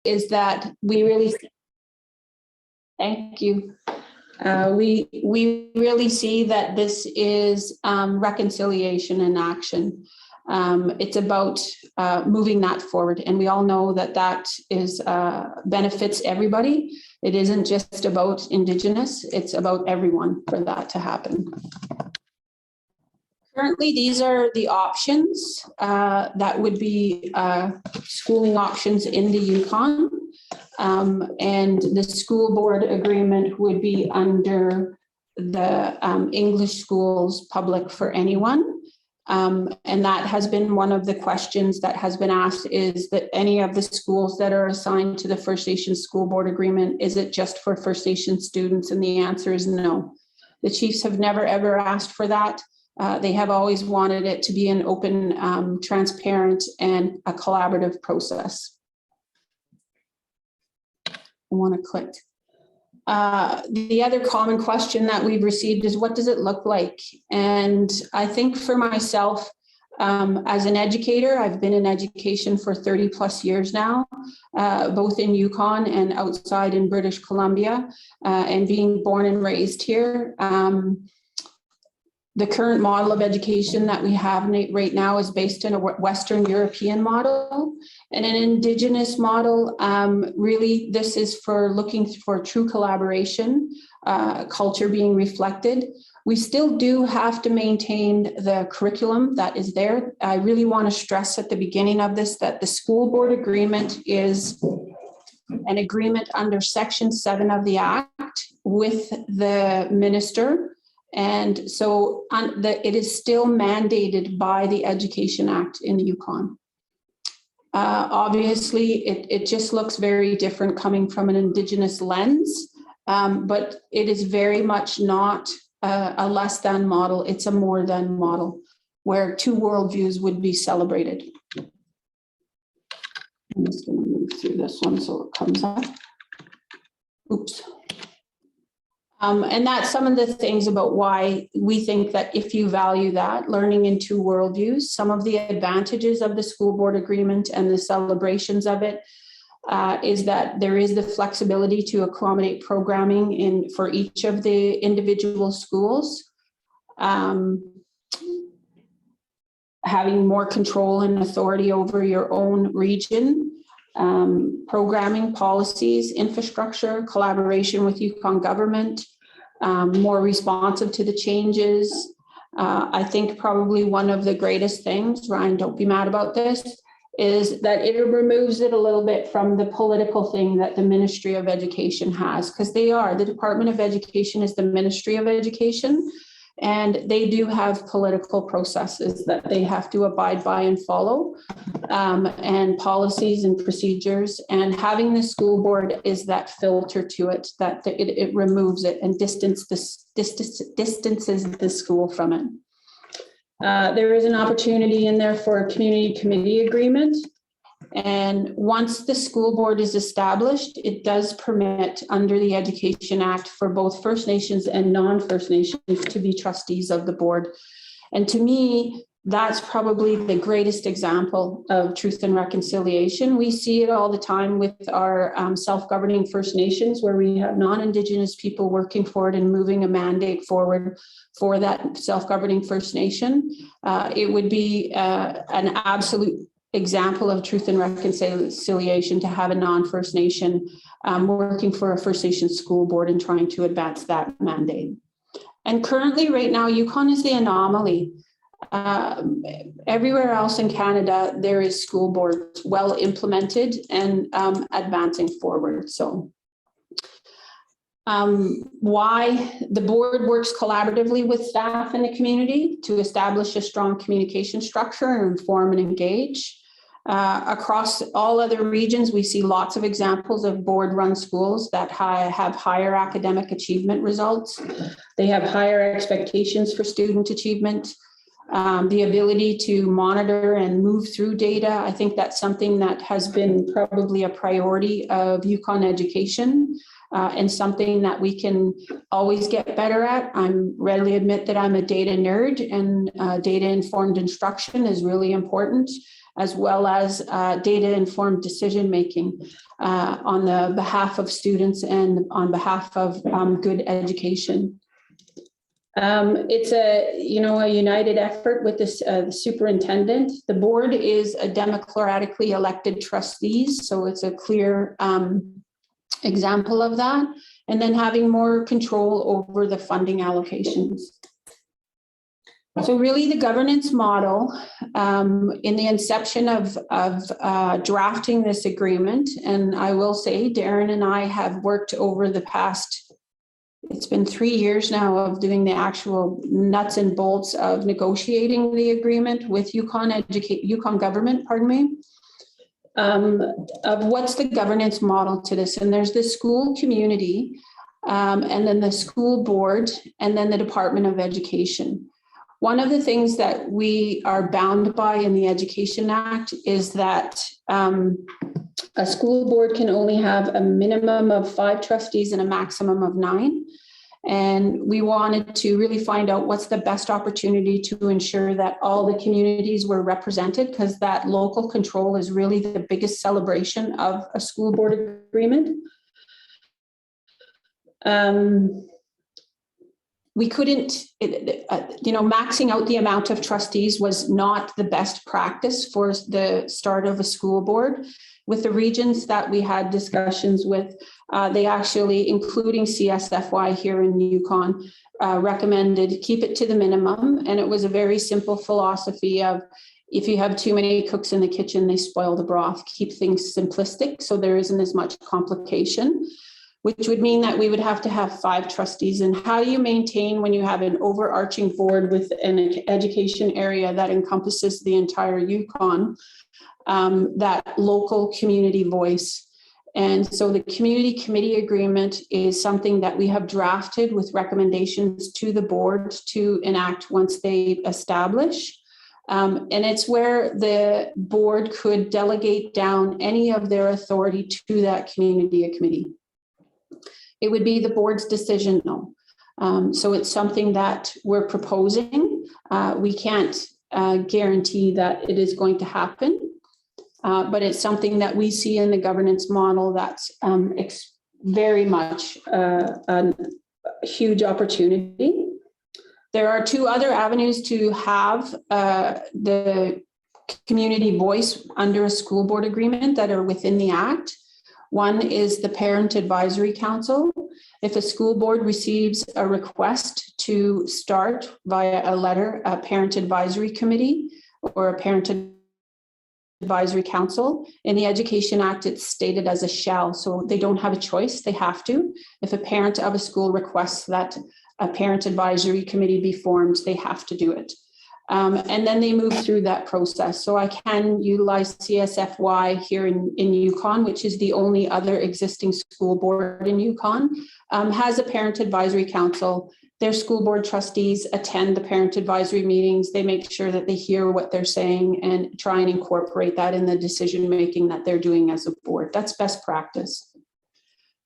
is that we really, thank you. We really see that this is reconciliation in action. It's about moving that forward, and we all know that that is benefits everybody. It isn't just about Indigenous, it's about everyone for that to happen. Currently, these are the options that would be schooling options in the Yukon. And the school board agreement would be under the English schools public for anyone. And that has been one of the questions that has been asked, is that any of the schools that are assigned to the First Nations school board agreement, is it just for First Nation students? And the answer is no. The chiefs have never ever asked for that. They have always wanted it to be an open, transparent, and a collaborative process. I want to click. The other common question that we've received is, what does it look like? And I think for myself, as an educator, I've been in education for 30 plus years now, both in Yukon and outside in British Columbia, and being born and raised here. The current model of education that we have right now is based in a Western European model, and an Indigenous model. Really, this is for looking for true collaboration, culture being reflected. We still do have to maintain the curriculum that is there. I really want to stress at the beginning of this that the school board agreement is an agreement under Section 7 of the Act with the minister. And so it is still mandated by the Education Act in the Yukon. Obviously, it just looks very different coming from an Indigenous lens, but it is very much not a less than model. It's a more than model where two worldviews would be celebrated. I'm just going to move through this one so it comes up. Oops. And that's some of the things about why we think that if you value that, learning in two worldviews, some of the advantages of the school board agreement and the celebrations of it is that there is the flexibility to accommodate programming for each of the individual schools. Having more control and authority over your own region. Programming, policies, infrastructure, collaboration with Yukon government, more responsive to the changes. I think probably one of the greatest things, Ryan, don't be mad about this, is that it removes it a little bit from the political thing that the Ministry of Education has, because the Department of Education is the Ministry of Education, and they do have political processes that they have to abide by and follow, and policies and procedures. And having the school board is that filter to it, that it removes it and distances the school from it. There is an opportunity in there for a community committee agreement. And once the school board is established, it does permit under the Education Act for both First Nations and non-First Nations to be trustees of the board. And to me, that's probably the greatest example of truth and reconciliation. We see it all the time with our self-governing First Nations, where we have non-Indigenous people working for it and moving a mandate forward for that self-governing First Nation. It would be an absolute example of truth and reconciliation to have a non-First Nation working for a First Nation school board and trying to advance that mandate. And currently, right now, Yukon is the anomaly. Everywhere else in Canada, there is school boards well implemented and advancing forward. So why the board works collaboratively with staff in the community to establish a strong communication structure and inform and engage. Across all other regions, we see lots of examples of board-run schools that have higher academic achievement results. They have higher expectations for student achievement, the ability to monitor and move through data. I think that's something that has been probably a priority of Yukon education. And something that we can always get better at. I'm readily admit that I'm a data nerd, and data-informed instruction is really important. as well as data-informed decision-making on the behalf of students and on behalf of good education. It's a united effort with this the superintendent. The board is a democratically elected trustees, so it's a clear example of that. And then having more control over the funding allocations. So really the governance model in the inception of drafting this agreement, and I will say Darren and I have worked over the past, it's been 3 years now of doing the actual nuts and bolts of negotiating the agreement with Yukon government, of what's the governance model to this. And there's the school community, and then the school board, and then the Department of Education. One of the things that we are bound by in the Education Act is that a school board can only have a minimum of 5 trustees and a maximum of 9. And we wanted to really find out what's the best opportunity to ensure that all the communities were represented, because that local control is really the biggest celebration of a school board agreement. We couldn't, maxing out the amount of trustees was not the best practice for the start of a school board. With the regions that we had discussions with, they actually, including CSFY here in Yukon, recommended keep it to the minimum. And it was a very simple philosophy of, if you have too many cooks in the kitchen, they spoil the broth. Keep things simplistic so there isn't as much complication, which would mean that we would have to have 5 trustees. And how do you maintain when you have an overarching board with an education area that encompasses the entire Yukon, that local community voice? And so the community committee agreement is something that we have drafted with recommendations to the board to enact once they establish. And it's where the board could delegate down any of their authority to that community committee. It would be the board's decision, though. So it's something that we're proposing. We can't guarantee that it is going to happen, but it's something that we see in the governance model that's very much a huge opportunity. There are 2 other avenues to have the community voice under a school board agreement that are within the Act. One is the Parent Advisory Council. If a school board receives a request to start via a letter, a Parent Advisory Committee or a Parent Advisory Council, in the Education Act, it's stated as a shall, so they don't have a choice, they have to. If a parent of a school requests that a Parent Advisory Committee be formed, they have to do it. And then they move through that process. So I can utilize CSFY here in Yukon, which is the only other existing school board in Yukon, has a Parent Advisory Council. Their school board trustees attend the parent advisory meetings. They make sure that they hear what they're saying and try and incorporate that in the decision-making that they're doing as a board. That's best practice.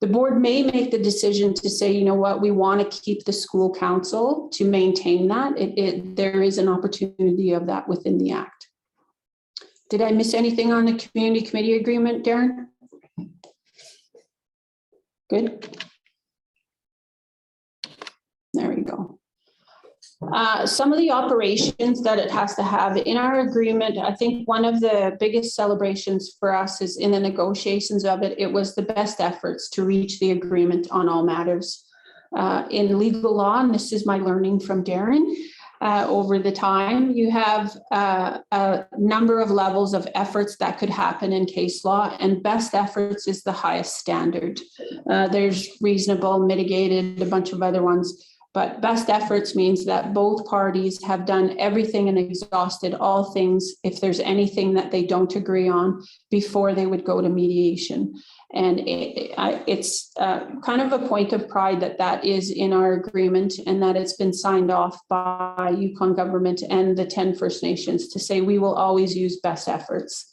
The board may make the decision to say, you know what, we want to keep the school council to maintain that. There is an opportunity of that within the Act. Did I miss anything on the community committee agreement, Darren? Good. There we go. Some of the operations that it has to have in our agreement, I think one of the biggest celebrations for us is in the negotiations of it, it was the best efforts to reach the agreement on all matters. In legal law, and this is my learning from Darren, over the time, you have a number of levels of efforts that could happen in case law, and best efforts is the highest standard. There's reasonable, mitigated, a bunch of other ones. But best efforts means that both parties have done everything and exhausted all things, if there's anything that they don't agree on, before they would go to mediation. And it's kind of a point of pride that that is in our agreement, and that it's been signed off by Yukon government and the 10 First Nations to say we will always use best efforts.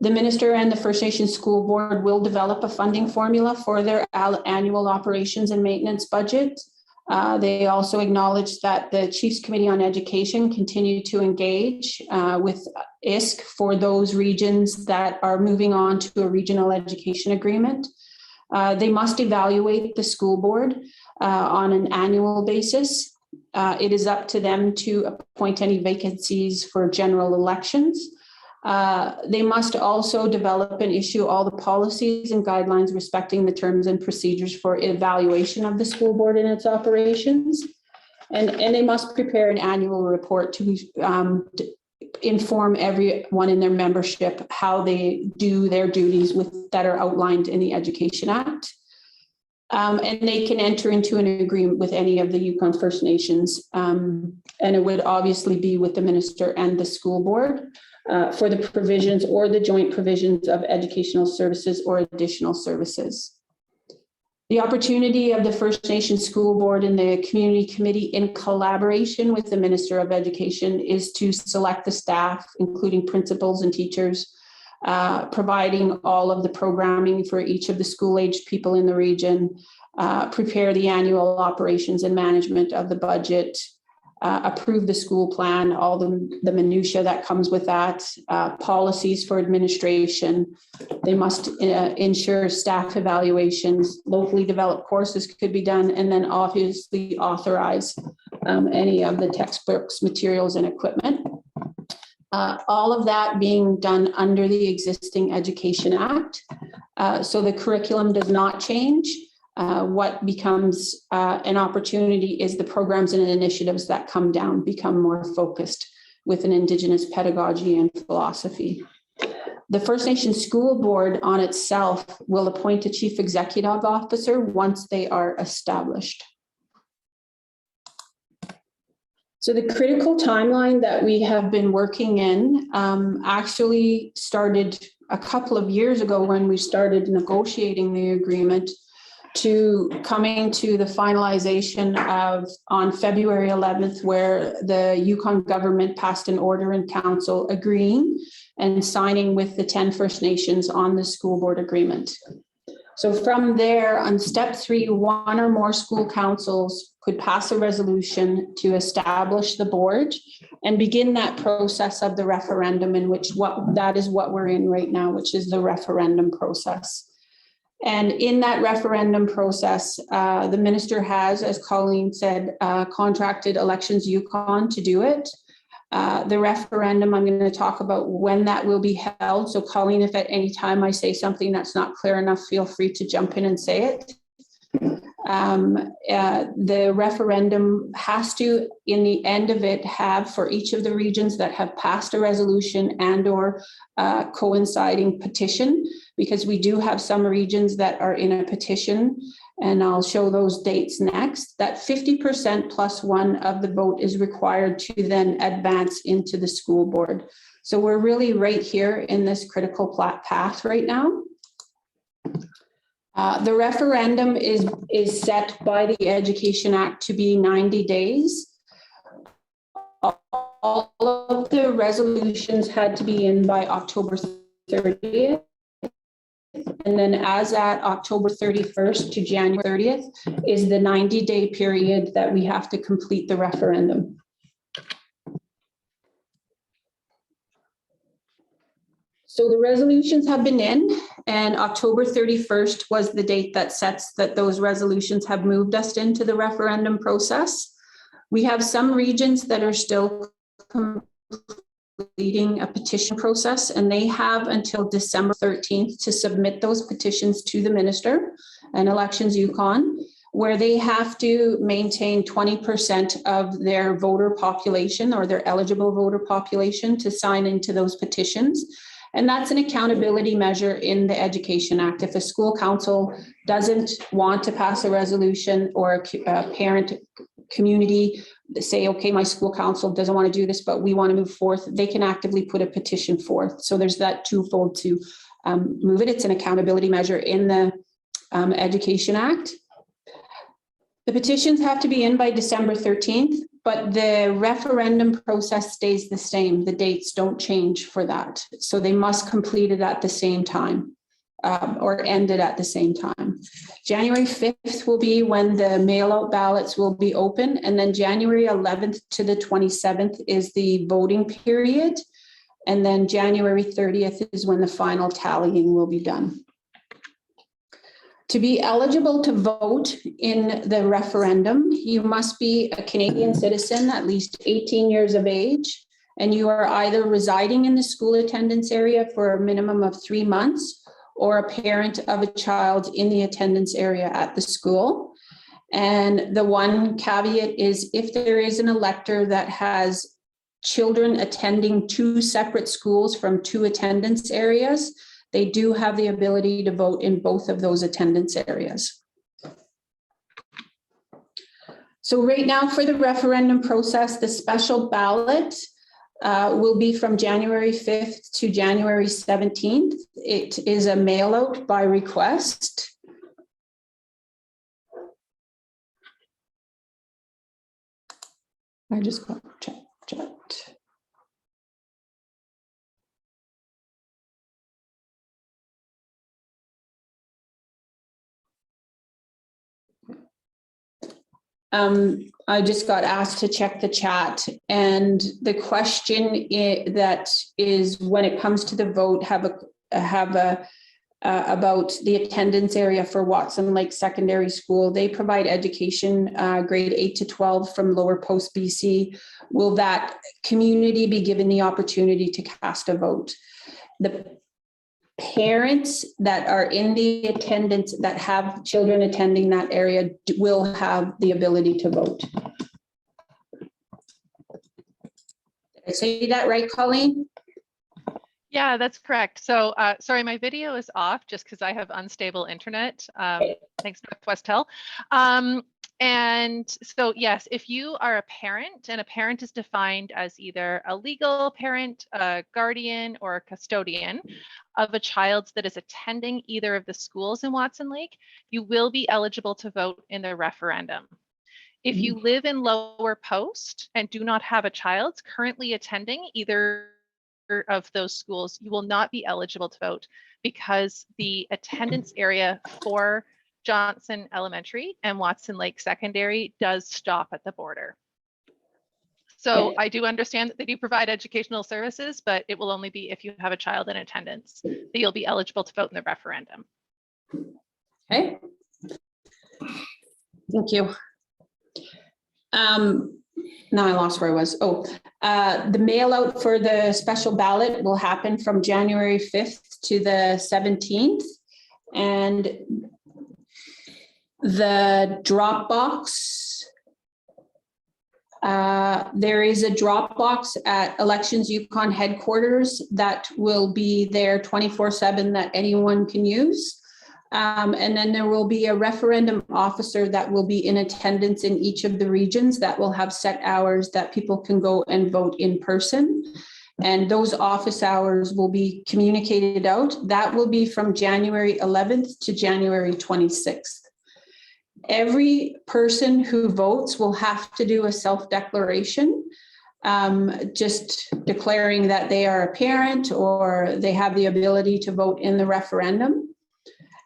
The minister and the First Nations School Board will develop a funding formula for their annual operations and maintenance budget. They also acknowledged that the Chiefs Committee on Education continue to engage with ISC for those regions that are moving on to a regional education agreement. They must evaluate the school board on an annual basis. It is up to them to appoint any vacancies for general elections. They must also develop and issue all the policies and guidelines respecting the terms and procedures for evaluation of the school board and its operations. And they must prepare an annual report to inform everyone in their membership how they do their duties that are outlined in the Education Act. And they can enter into an agreement with any of the Yukon First Nations. And it would obviously be with the minister and the school board for the provisions or the joint provisions of educational services or additional services. The opportunity of the First Nations School Board and the Community Committee in collaboration with the Minister of Education is to select the staff, including principals and teachers, providing all of the programming for each of the school-aged people in the region, prepare the annual operations and management of the budget, approve the school plan, all the minutiae that comes with that, policies for administration. They must ensure staff evaluations, locally developed courses could be done, and then obviously authorize any of the textbooks, materials, and equipment. All of that being done under the existing Education Act. So the curriculum does not change. What becomes an opportunity is the programs and initiatives that come down become more focused with an Indigenous pedagogy and philosophy. The First Nations School Board on itself will appoint a Chief Executive Officer once they are established. So the critical timeline that we have been working in actually started a couple of years ago when we started negotiating the agreement to coming to the finalization of on February 11th, where the Yukon government passed an order in council agreeing and signing with the 10 First Nations on the school board agreement. So from there, on step 3, one or more school councils could pass a resolution to establish the board and begin that process of the referendum, in which that is what we're in right now, which is the referendum process. And in that referendum process, the minister has, as Colleen said, contracted Elections Yukon to do it. The referendum, I'm going to talk about when that will be held. So Colleen, if at any time I say something that's not clear enough, feel free to jump in and say it. The referendum has to, in the end of it, have for each of the regions that have passed a resolution and or coinciding petition, because we do have some regions that are in a petition, and I'll show those dates next, that 50% plus 1 of the vote is required to then advance into the school board. So we're really right here in this critical path right now. The referendum is set by the Education Act to be 90 days. All of the resolutions had to be in by October 30th. And then as at October 31st to January 30th is the 90-day period that we have to complete the referendum. So the resolutions have been in, and October 31st was the date that sets that those resolutions have moved us into the referendum process. We have some regions that are still completing a petition process, and they have until December 13th to submit those petitions to the minister and Elections Yukon, where they have to maintain 20% of their voter population or their eligible voter population to sign into those petitions. And that's an accountability measure in the Education Act. If a school council doesn't want to pass a resolution, or a parent community say, okay, my school council doesn't want to do this, but we want to move forth, they can actively put a petition forth. So there's that twofold to move it. It's an accountability measure in the Education Act. The petitions have to be in by December 13th, but the referendum process stays the same. The dates don't change for that. So they must complete it at the same time. or ended at the same time. January 5th will be when the mail-out ballots will be open, and then January 11th to the 27th is the voting period, and then January 30th is when the final tallying will be done. To be eligible to vote in the referendum, you must be a Canadian citizen, at least 18 years of age, and you are either residing in the school attendance area for a minimum of 3 months, or a parent of a child in the attendance area at the school. And the one caveat is if there is an elector that has children attending 2 separate schools from 2 attendance areas, they do have the ability to vote in both of those attendance areas. So right now for the referendum process, the special ballot will be from January 5th to January 17th. It is a mail out by request. I just got checked. I just got asked to check the chat, and the question that is when it comes to the vote, about the attendance area for Watson Lake Secondary School. They provide education grade 8 to 12 from Lower Post BC. Will that community be given the opportunity to cast a vote? The parents that are in the attendance that have children attending that area will have the ability to vote. Did I say that right, Colleen? Yeah, that's correct. So sorry, my video is off just because I have unstable internet. Thanks, Northwest and so yes, if you are a parent, and a parent is defined as either a legal parent, a guardian, or a custodian of a child that is attending either of the schools in Watson Lake, you will be eligible to vote in the referendum. If you live in Lower Post and do not have a child currently attending either of those schools, you will not be eligible to vote because the attendance area for Johnson Elementary and Watson Lake Secondary does stop at the border. So I do understand that they do provide educational services, but it will only be if you have a child in attendance that you'll be eligible to vote in the referendum. Okay. Thank you. Now I lost where I was. The mail out for the special ballot will happen from January 5th to the 17th. And the drop box, there is a drop box at Elections Yukon headquarters that will be there 24/7 that anyone can use. And then there will be a referendum officer that will be in attendance in each of the regions that will have set hours that people can go and vote in person. And those office hours will be communicated out. That will be from January 11th to January 26th. Every person who votes will have to do a self-declaration, just declaring that they are a parent or they have the ability to vote in the referendum.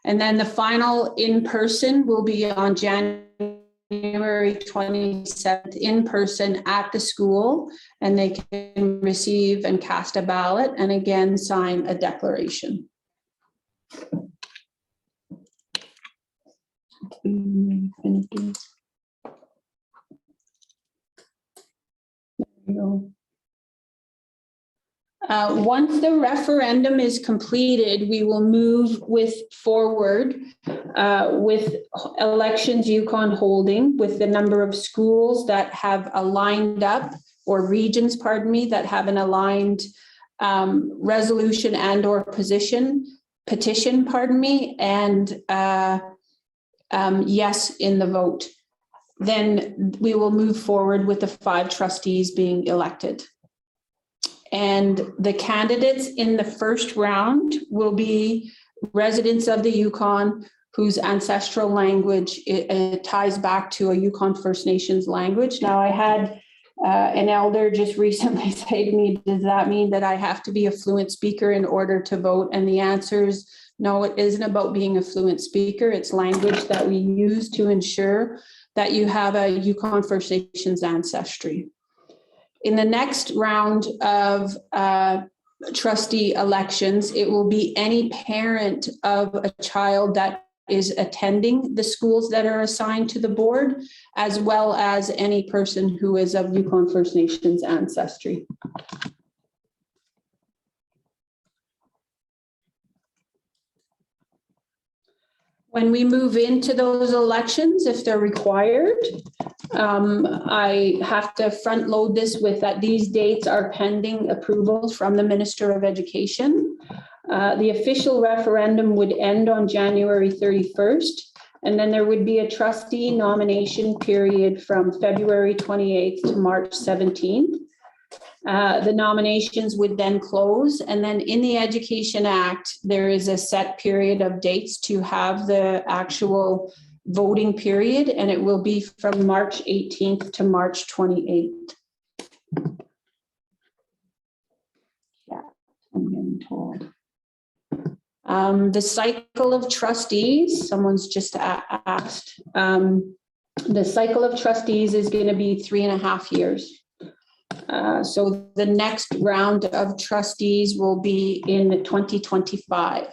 And then the final in-person will be on January 27th in person at the school, and they can receive and cast a ballot and again sign a declaration. There you go. Once the referendum is completed, we will move forward with Elections Yukon holding with the number of schools that have aligned up, or regions, pardon me, that have an aligned resolution and or petition, pardon me, and yes in the vote. Then we will move forward with the 5 trustees being elected. And the candidates in the first round will be residents of the Yukon whose ancestral language ties back to a Yukon First Nations language. Now, I had an elder just recently say to me, does that mean that I have to be a fluent speaker in order to vote? And the answer is No, it isn't about being a fluent speaker. It's language that we use to ensure that you have a Yukon First Nations ancestry. In the next round of trustee elections, it will be any parent of a child that is attending the schools that are assigned to the board, as well as any person who is of Yukon First Nations ancestry. When we move into those elections, if they're required, I have to front load this with that these dates are pending approval from the Minister of Education. The official referendum would end on January 31st, and then there would be a trustee nomination period from February 28th to March 17th. The nominations would then close, and then in the Education Act, there is a set period of dates to have the actual voting period, and it will be from March 18th to March 28th. Yeah, I'm getting told. The cycle of trustees, someone's just asked. The cycle of trustees is going to be 3.5 years. So the next round of trustees will be in 2025.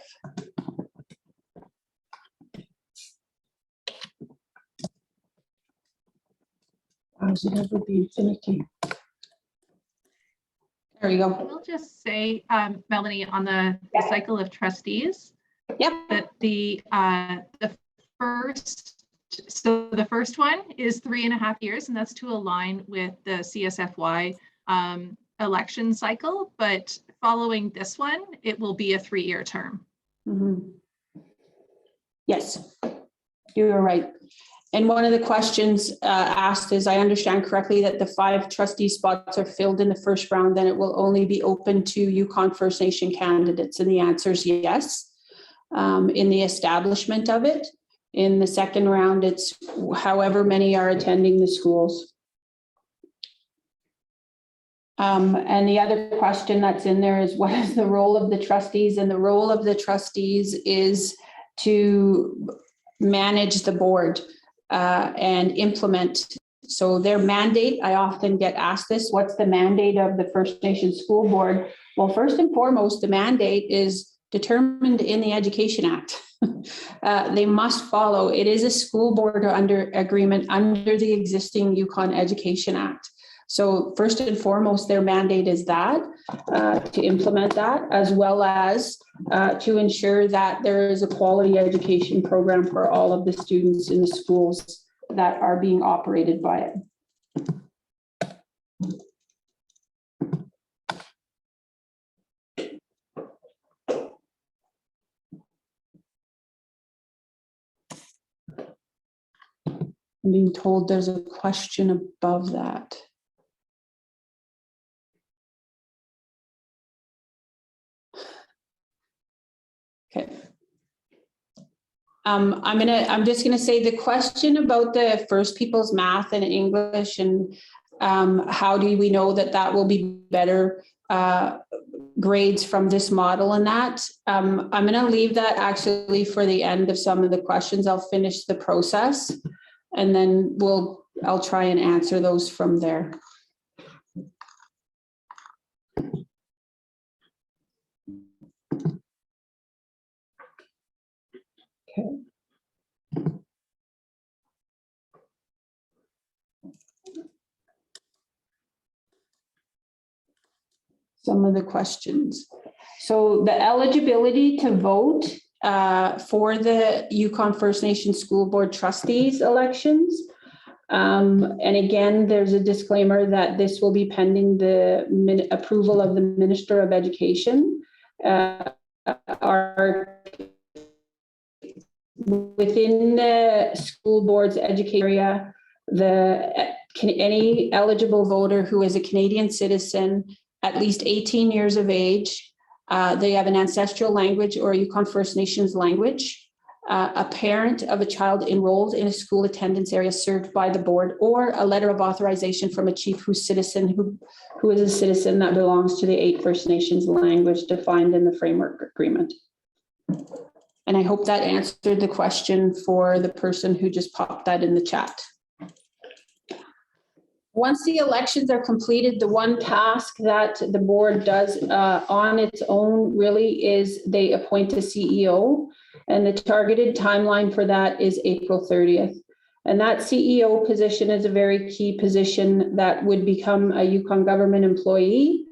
How's it ever be infinity? There you go. I'll just say, Melanie, on the cycle of trustees, Yep. that the first one is 3.5 years, and that's to align with the CSFY election cycle. But following this one, it will be a 3-year term. Mm-hmm. Yes, you are right. And one of the questions asked is, I understand correctly that the 5 trustee spots are filled in the first round, then it will only be open to Yukon First Nation candidates. And the answer is yes, in the establishment of it. In the second round, it's however many are attending the schools. And the other question that's in there is, what is the role of the trustees? And the role of the trustees is to manage the board and implement. So their mandate, I often get asked this, what's the mandate of the First Nations School Board? Well, first and foremost, the mandate is determined in the Education Act. They must follow. It is a school board under agreement under the existing Yukon Education Act. So first and foremost, their mandate is that, to implement that, as well as to ensure that there is a quality education program for all of the students in the schools that are being operated by it. I'm being told there's a question above that. Okay. I'm just gonna say the question about the First Peoples Math and English and how do we know that that will be better grades from this model and that. I'm gonna leave that actually for the end of some of the questions. I'll finish the process and then I'll try and answer those from there. Okay. Some of the questions. So the eligibility to vote for the Yukon First Nation School Board Trustees elections. And again, there's a disclaimer that this will be pending the approval of the Minister of Education. Within the school board's education area, any eligible voter who is a Canadian citizen, at least 18 years of age, they have an ancestral language or Yukon First Nations language, a parent of a child enrolled in a school attendance area served by the board, or a letter of authorization from a chief who is a citizen that belongs to the 8 First Nations language defined in the framework agreement. And I hope that answered the question for the person who just popped that in the chat. Once the elections are completed, the one task that the board does on its own really is they appoint a CEO, and the targeted timeline for that is April 30th. And that CEO position is a very key position that would become a Yukon government employee.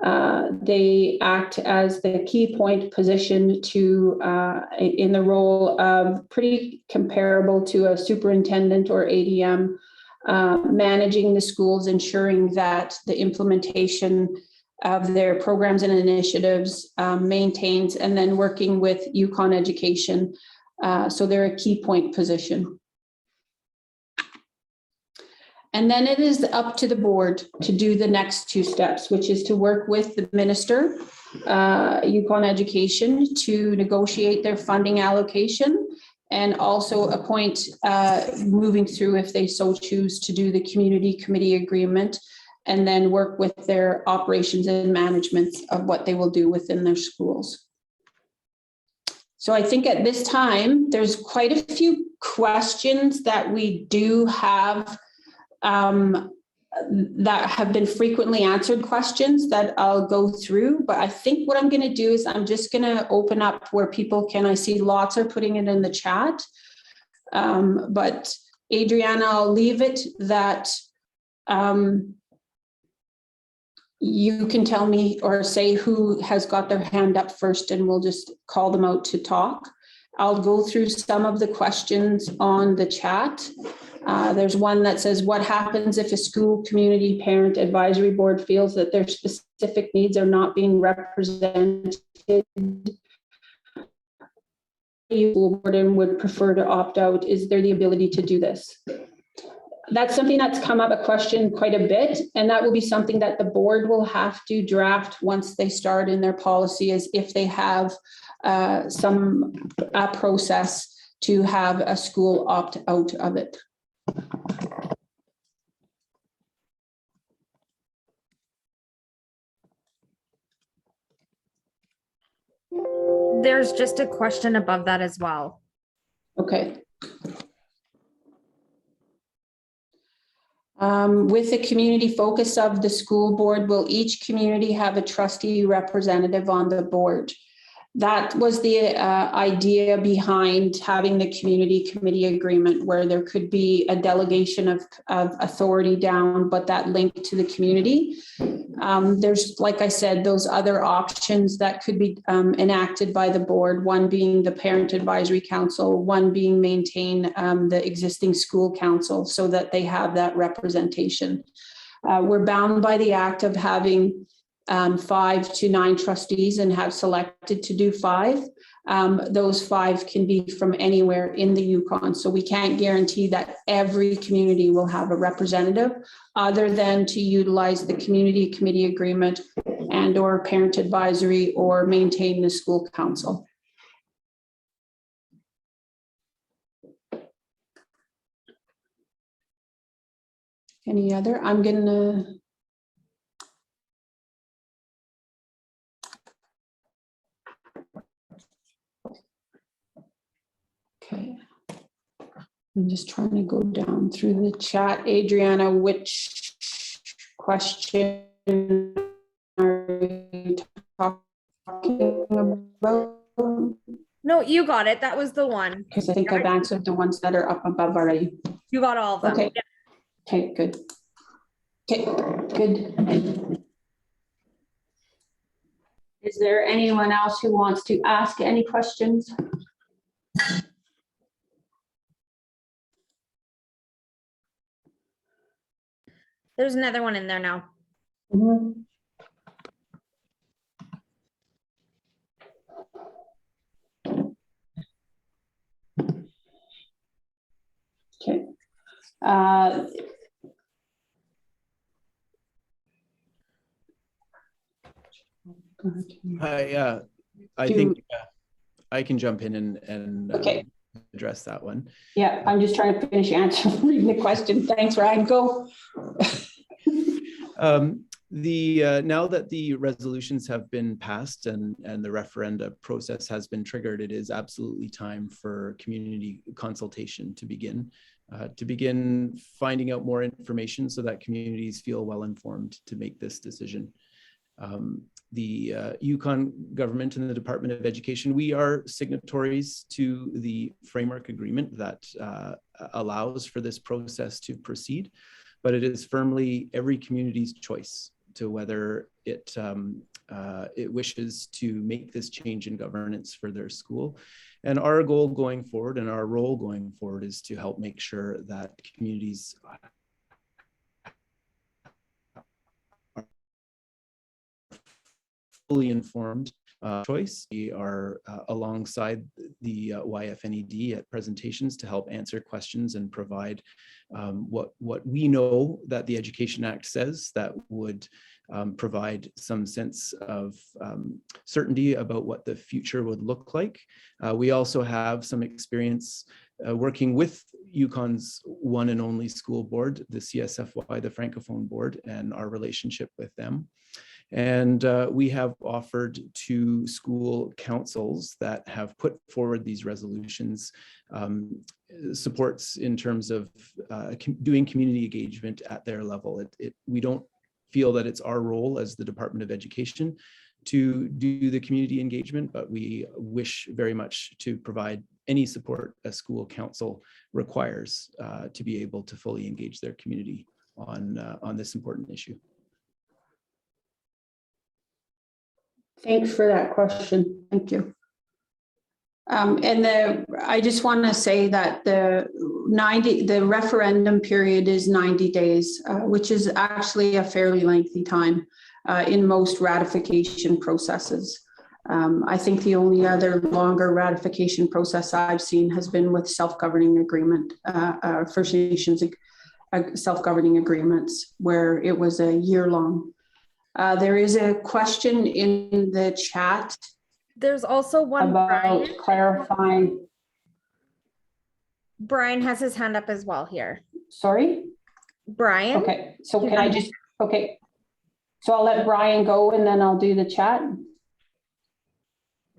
They act as the key point position to in the role of pretty comparable to a superintendent or ADM, managing the schools, ensuring that the implementation of their programs and initiatives maintains, and then working with Yukon Education. So they're a key point position. And then it is up to the board to do the next two steps, which is to work with the minister, Yukon Education, to negotiate their funding allocation, and also appoint, moving through if they so choose, to do the community committee agreement, and then work with their operations and management of what they will do within their schools. So I think at this time, there's quite a few questions that we do have that have been frequently answered questions that I'll go through. But I think what I'm going to do is I'm just going to open up where people can, I see lots are putting it in the chat. But Adriana, I'll leave it that you can tell me or say who has got their hand up first, and we'll just call them out to talk. I'll go through some of the questions on the chat. There's one that says, what happens if a school community parent advisory board feels that their specific needs are not being represented? You board and would prefer to opt out. Is there the ability to do this? That's something that's come up a question quite a bit, and that will be something that the board will have to draft once they start in their policy, as if they have some process to have a school opt out of it. There's just a question above that as well. Okay. With the community focus of the school board, will each community have a trustee representative on the board? That was the idea behind having the community committee agreement, where there could be a delegation of authority down, but that link to the community. There's, like I said, those other options that could be enacted by the board, one being the Parent Advisory Council, one being maintain the existing school council so that they have that representation. We're bound by the act of having 5 to 9 trustees and have selected to do 5. Those 5 can be from anywhere in the Yukon. So we can't guarantee that every community will have a representative, other than to utilize the community committee agreement and or parent advisory or maintain the school council. Any other? I'm gonna okay. I'm just trying to go down through the chat. Adriana, which question are you talking about? No, you got it. That was the one. Because I think I've answered the ones that are up above already. You got all of them. Okay. Yeah. Okay, good. Okay, good. Is there anyone else who wants to ask any questions? There's another one in there now. Mm-hmm. Okay. I think I can jump in and okay. Address that one. Yeah, I'm just trying to finish answering the question. Thanks, Ryan. Go. Now that the resolutions have been passed and the referenda process has been triggered, it is absolutely time for community consultation to begin finding out more information so that communities feel well informed to make this decision. The Yukon government and the Department of Education, we are signatories to the framework agreement that allows for this process to proceed, but it is firmly every community's choice to whether it wishes to make this change in governance for their school. And our goal going forward and our role going forward is to help make sure that communities fully informed choice. We are alongside the YFNED at presentations to help answer questions and provide what we know that the Education Act says that would provide some sense of certainty about what the future would look like. We also have some experience working with Yukon's one and only school board, the CSFY, the Francophone board, and our relationship with them. And we have offered to school councils that have put forward these resolutions supports in terms of doing community engagement at their level. We don't feel that it's our role as the Department of Education to do the community engagement, but we wish very much to provide any support a school council requires to be able to fully engage their community on this important issue. Thanks for that question. Thank you. I just want to say that the referendum period is 90 days, which is actually a fairly lengthy time in most ratification processes. I think the only other longer ratification process I've seen has been with self-governing agreement, First Nations self-governing agreements, where it was a year long. There is a question in the chat. There's also one about Brian. clarifying. Brian has his hand up as well here. Sorry? Brian? Okay, so can I just, okay. So I'll let Brian go and then I'll do the chat.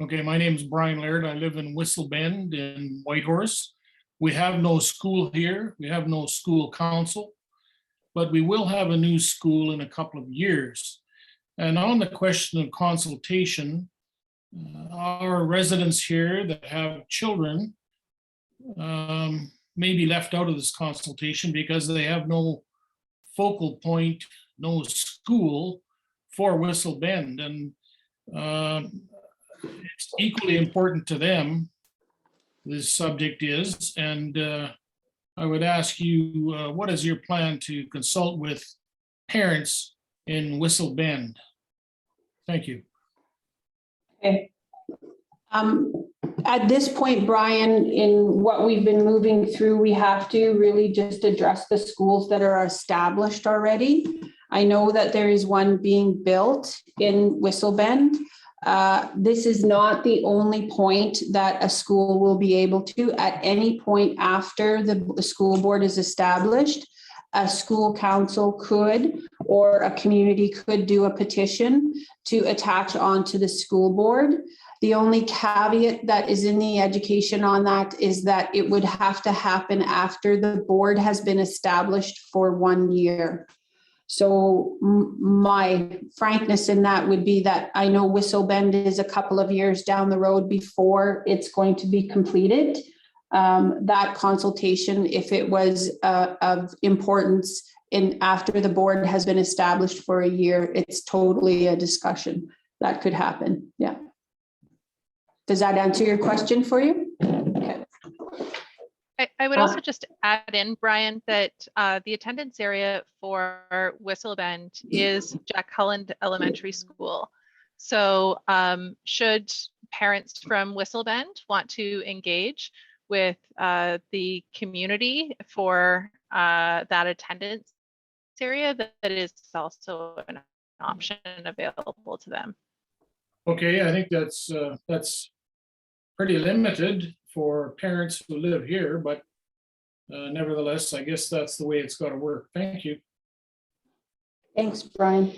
Okay, my name is Brian Laird. I live in Whistle Bend in Whitehorse. We have no school here. We have no school council, but we will have a new school in a couple of years. And on the question of consultation, our residents here that have children may be left out of this consultation because they have no focal point, no school for Whistle Bend. And it's equally important to them, this subject is. And I would ask you, what is your plan to consult with parents in Whistle Bend? Thank you. Okay. At this point, Brian, in what we've been moving through, we have to really just address the schools that are established already. I know that there is one being built in Whistle Bend. This is not the only point that a school will be able to. At any point after the school board is established, a school council could, or a community could do a petition to attach onto the school board. The only caveat that is in the education on that is that it would have to happen after the board has been established for 1 year. So my frankness in that would be that I know Whistle Bend is a couple of years down the road before it's going to be completed. That consultation, if it was of importance after the board has been established for a year, it's totally a discussion that could happen. Yeah. Does that answer your question for you? Okay. I would also just add in, Brian, that the attendance area for Whistle Bend is Jack Holland Elementary School. So should parents from Whistle Bend want to engage with the community for that attendance area, that is also an option available to them. Okay, I think that's pretty limited for parents who live here, but nevertheless, I guess that's the way it's got to work. Thank you. Thanks, Brian.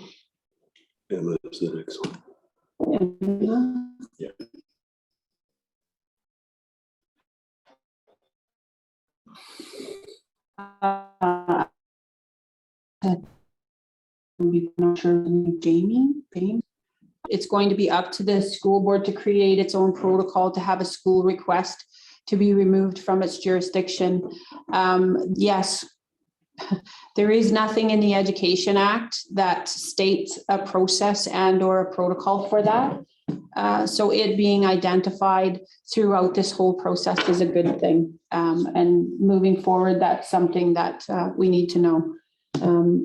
And that's the next one. Yeah. Not sure, Jamie. It's going to be up to the school board to create its own protocol to have a school request to be removed from its jurisdiction. Yes, there is nothing in the Education Act that states a process and or a protocol for that. So it being identified throughout this whole process is a good thing. And moving forward, that's something that we need to know.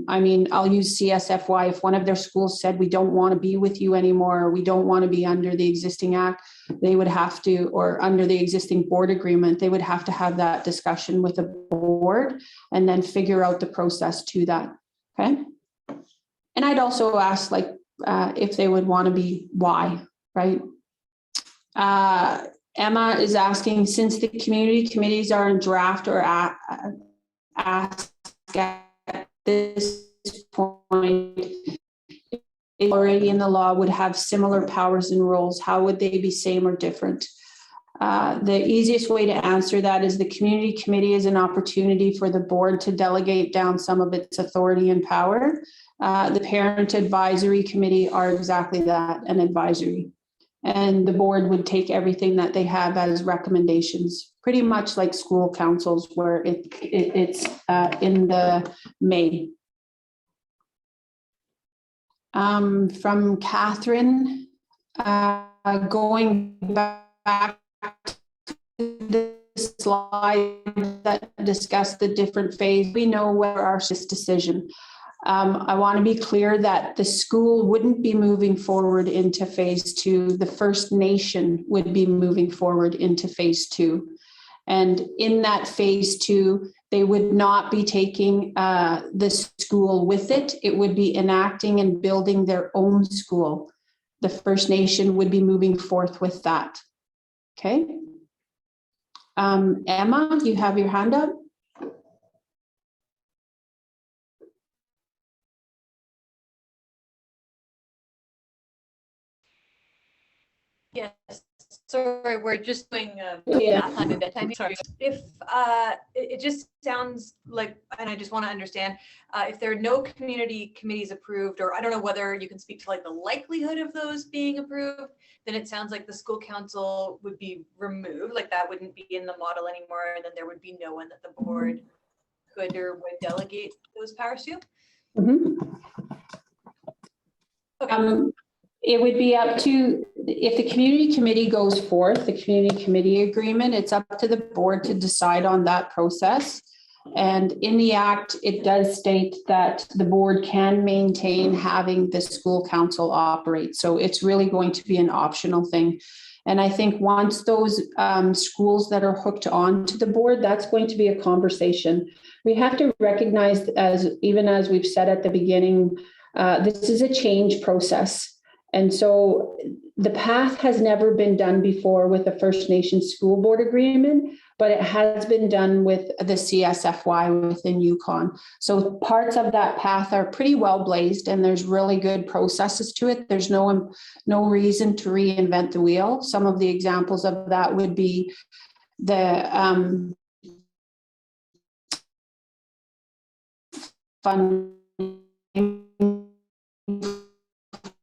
I mean, I'll use CSFY. If one of their schools said, we don't want to be with you anymore, or we don't want to be under the existing act, they would have to, or under the existing board agreement, they would have to have that discussion with the board and then figure out the process to that. Okay. And I'd also ask, like, if they would want to be, why, right? Emma is asking, since the community committees are in draft or ask at this point, already in the law, would have similar powers and roles, how would they be same or different? The easiest way to answer that is the community committee is an opportunity for the board to delegate down some of its authority and power. The parent advisory committee are exactly that, an advisory. And the board would take everything that they have as recommendations, pretty much like school councils where it's in the May. From Catherine, going back to the slide that discussed the different phases, we know where our decision. I want to be clear that the school wouldn't be moving forward into phase 2. The First Nation would be moving forward into phase 2. And in that phase 2, they would not be taking the school with it. It would be enacting and building their own school. The First Nation would be moving forth with that. Okay. Emma, you have your hand up. Yes, sorry, we're just doing Yeah. math on bedtime. Sorry. If it just sounds like, and I just want to understand, if there are no community committees approved, or I don't know whether you can speak to like the likelihood of those being approved, then it sounds like the school council would be removed, like that wouldn't be in the model anymore, and then there would be no one that the board could or would delegate those powers to. Mm-hmm. Okay. It would be up to, if the community committee goes forth, the community committee agreement, it's up to the board to decide on that process. And in the act, it does state that the board can maintain having the school council operate. So it's really going to be an optional thing. And I think once those schools that are hooked on to the board, that's going to be a conversation. We have to recognize, even as we've said at the beginning, this is a change process. And so the path has never been done before with the First Nations School Board Agreement, but it has been done with the CSFY within Yukon. So parts of that path are pretty well blazed and there's really good processes to it. There's no reason to reinvent the wheel. Some of the examples of that would be the funding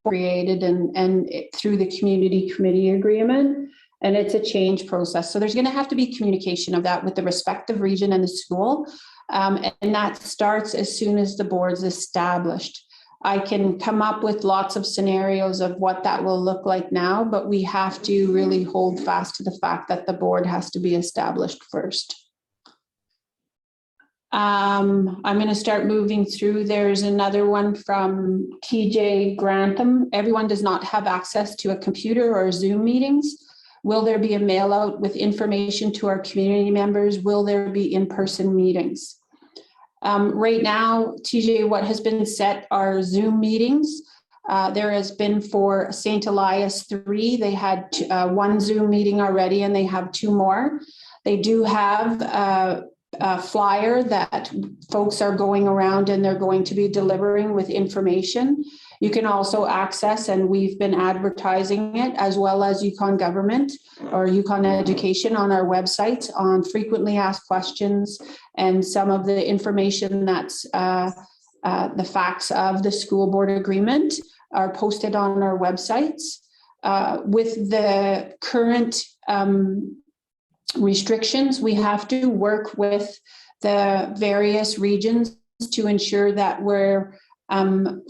created and through the community committee agreement, and it's a change process. So there's going to have to be communication of that with the respective region and the school, and that starts as soon as the board's established. I can come up with lots of scenarios of what that will look like now, but we have to really hold fast to the fact that the board has to be established first. I'm going to start moving through. There's another one from TJ Grantham. Everyone does not have access to a computer or Zoom meetings. Will there be a mail out with information to our community members? Will there be in-person meetings? Right now, TJ, what has been set are Zoom meetings. There has been for St. Elias 3, they had one Zoom meeting already and they have 2 more. They do have a flyer that folks are going around and they're going to be delivering with information. You can also access, and we've been advertising it, as well as Yukon Government or Yukon Education on our website on frequently asked questions and some of the information that's the facts of the school board agreement are posted on our websites. With the current restrictions, we have to work with the various regions to ensure that we're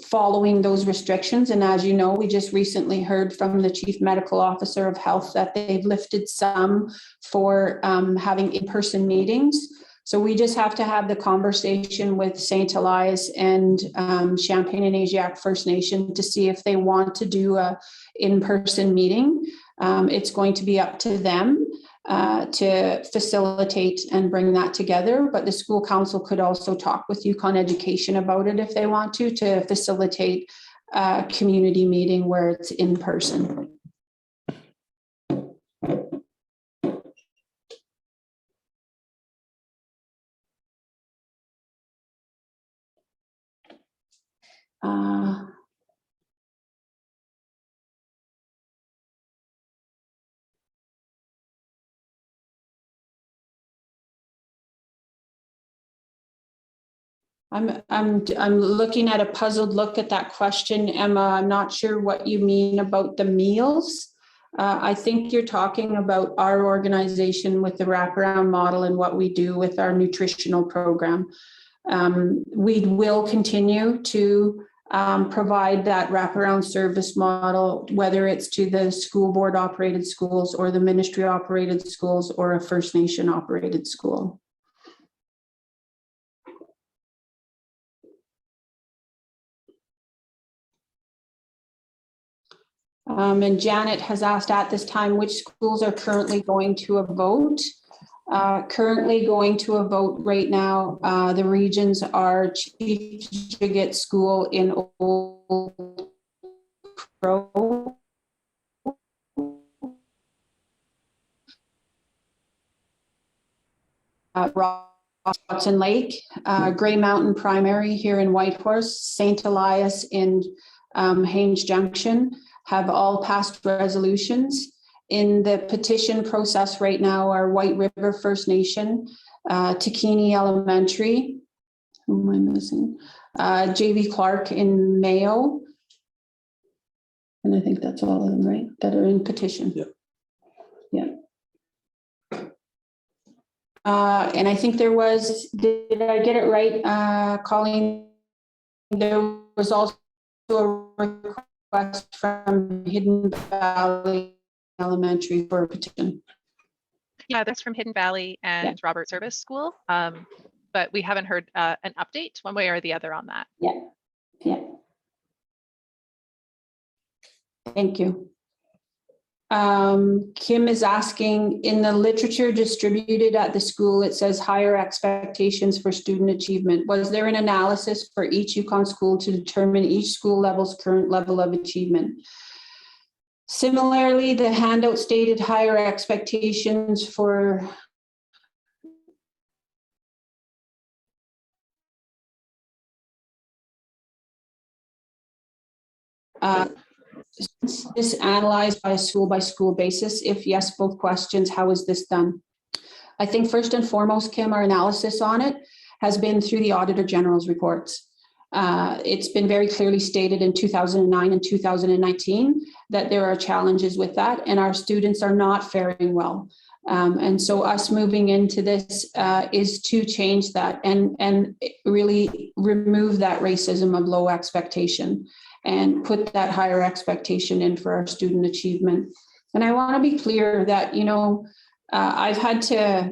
following those restrictions. And as you know, we just recently heard from the Chief Medical Officer of Health that they've lifted some for having in-person meetings. So we just have to have the conversation with St. Elias and Champagne and Asiatic First Nation to see if they want to do a in-person meeting. It's going to be up to them to facilitate and bring that together, but the school council could also talk with Yukon Education about it if they want to facilitate a community meeting where it's in person. I'm looking at a puzzled look at that question, Emma. I'm not sure what you mean about the meals. I think you're talking about our organization with the wraparound model and what we do with our nutritional program. We will continue to provide that wraparound service model, whether it's to the school board operated schools or the ministry operated schools or a First Nation operated school. And Janet has asked at this time, which schools are currently going to a vote? Currently going to a vote right now, the regions are Chief Jigget School in Old Crow, Watson Lake, Grey Mountain Primary here in Whitehorse, St. Elias in Haines Junction, have all passed resolutions. In the petition process right now are White River First Nation, Takini Elementary, who am I missing? J.V. Clark in Mayo. And I think that's all of them, right? That are in petition. Yeah. Yeah. And I think there was, did I get it right, Colleen? There was also a request from Hidden Valley Elementary for a petition. Yeah, that's from Hidden Valley and Robert Service School, but we haven't heard an update one way or the other on that. Yeah. Thank you. Kim is asking, in the literature distributed at the school, it says higher expectations for student achievement. Was there an analysis for each Yukon school to determine each school level's current level of achievement? Similarly, the handout stated higher expectations for this analyzed by school basis? If yes, both questions, how is this done? I think first and foremost, Kim, our analysis on it has been through the Auditor General's reports. It's been very clearly stated in 2009 and 2019 that there are challenges with that and our students are not faring well. And so us moving into this is to change that and really remove that racism of low expectation and put that higher expectation in for our student achievement. And I want to be clear that, you know, I've had to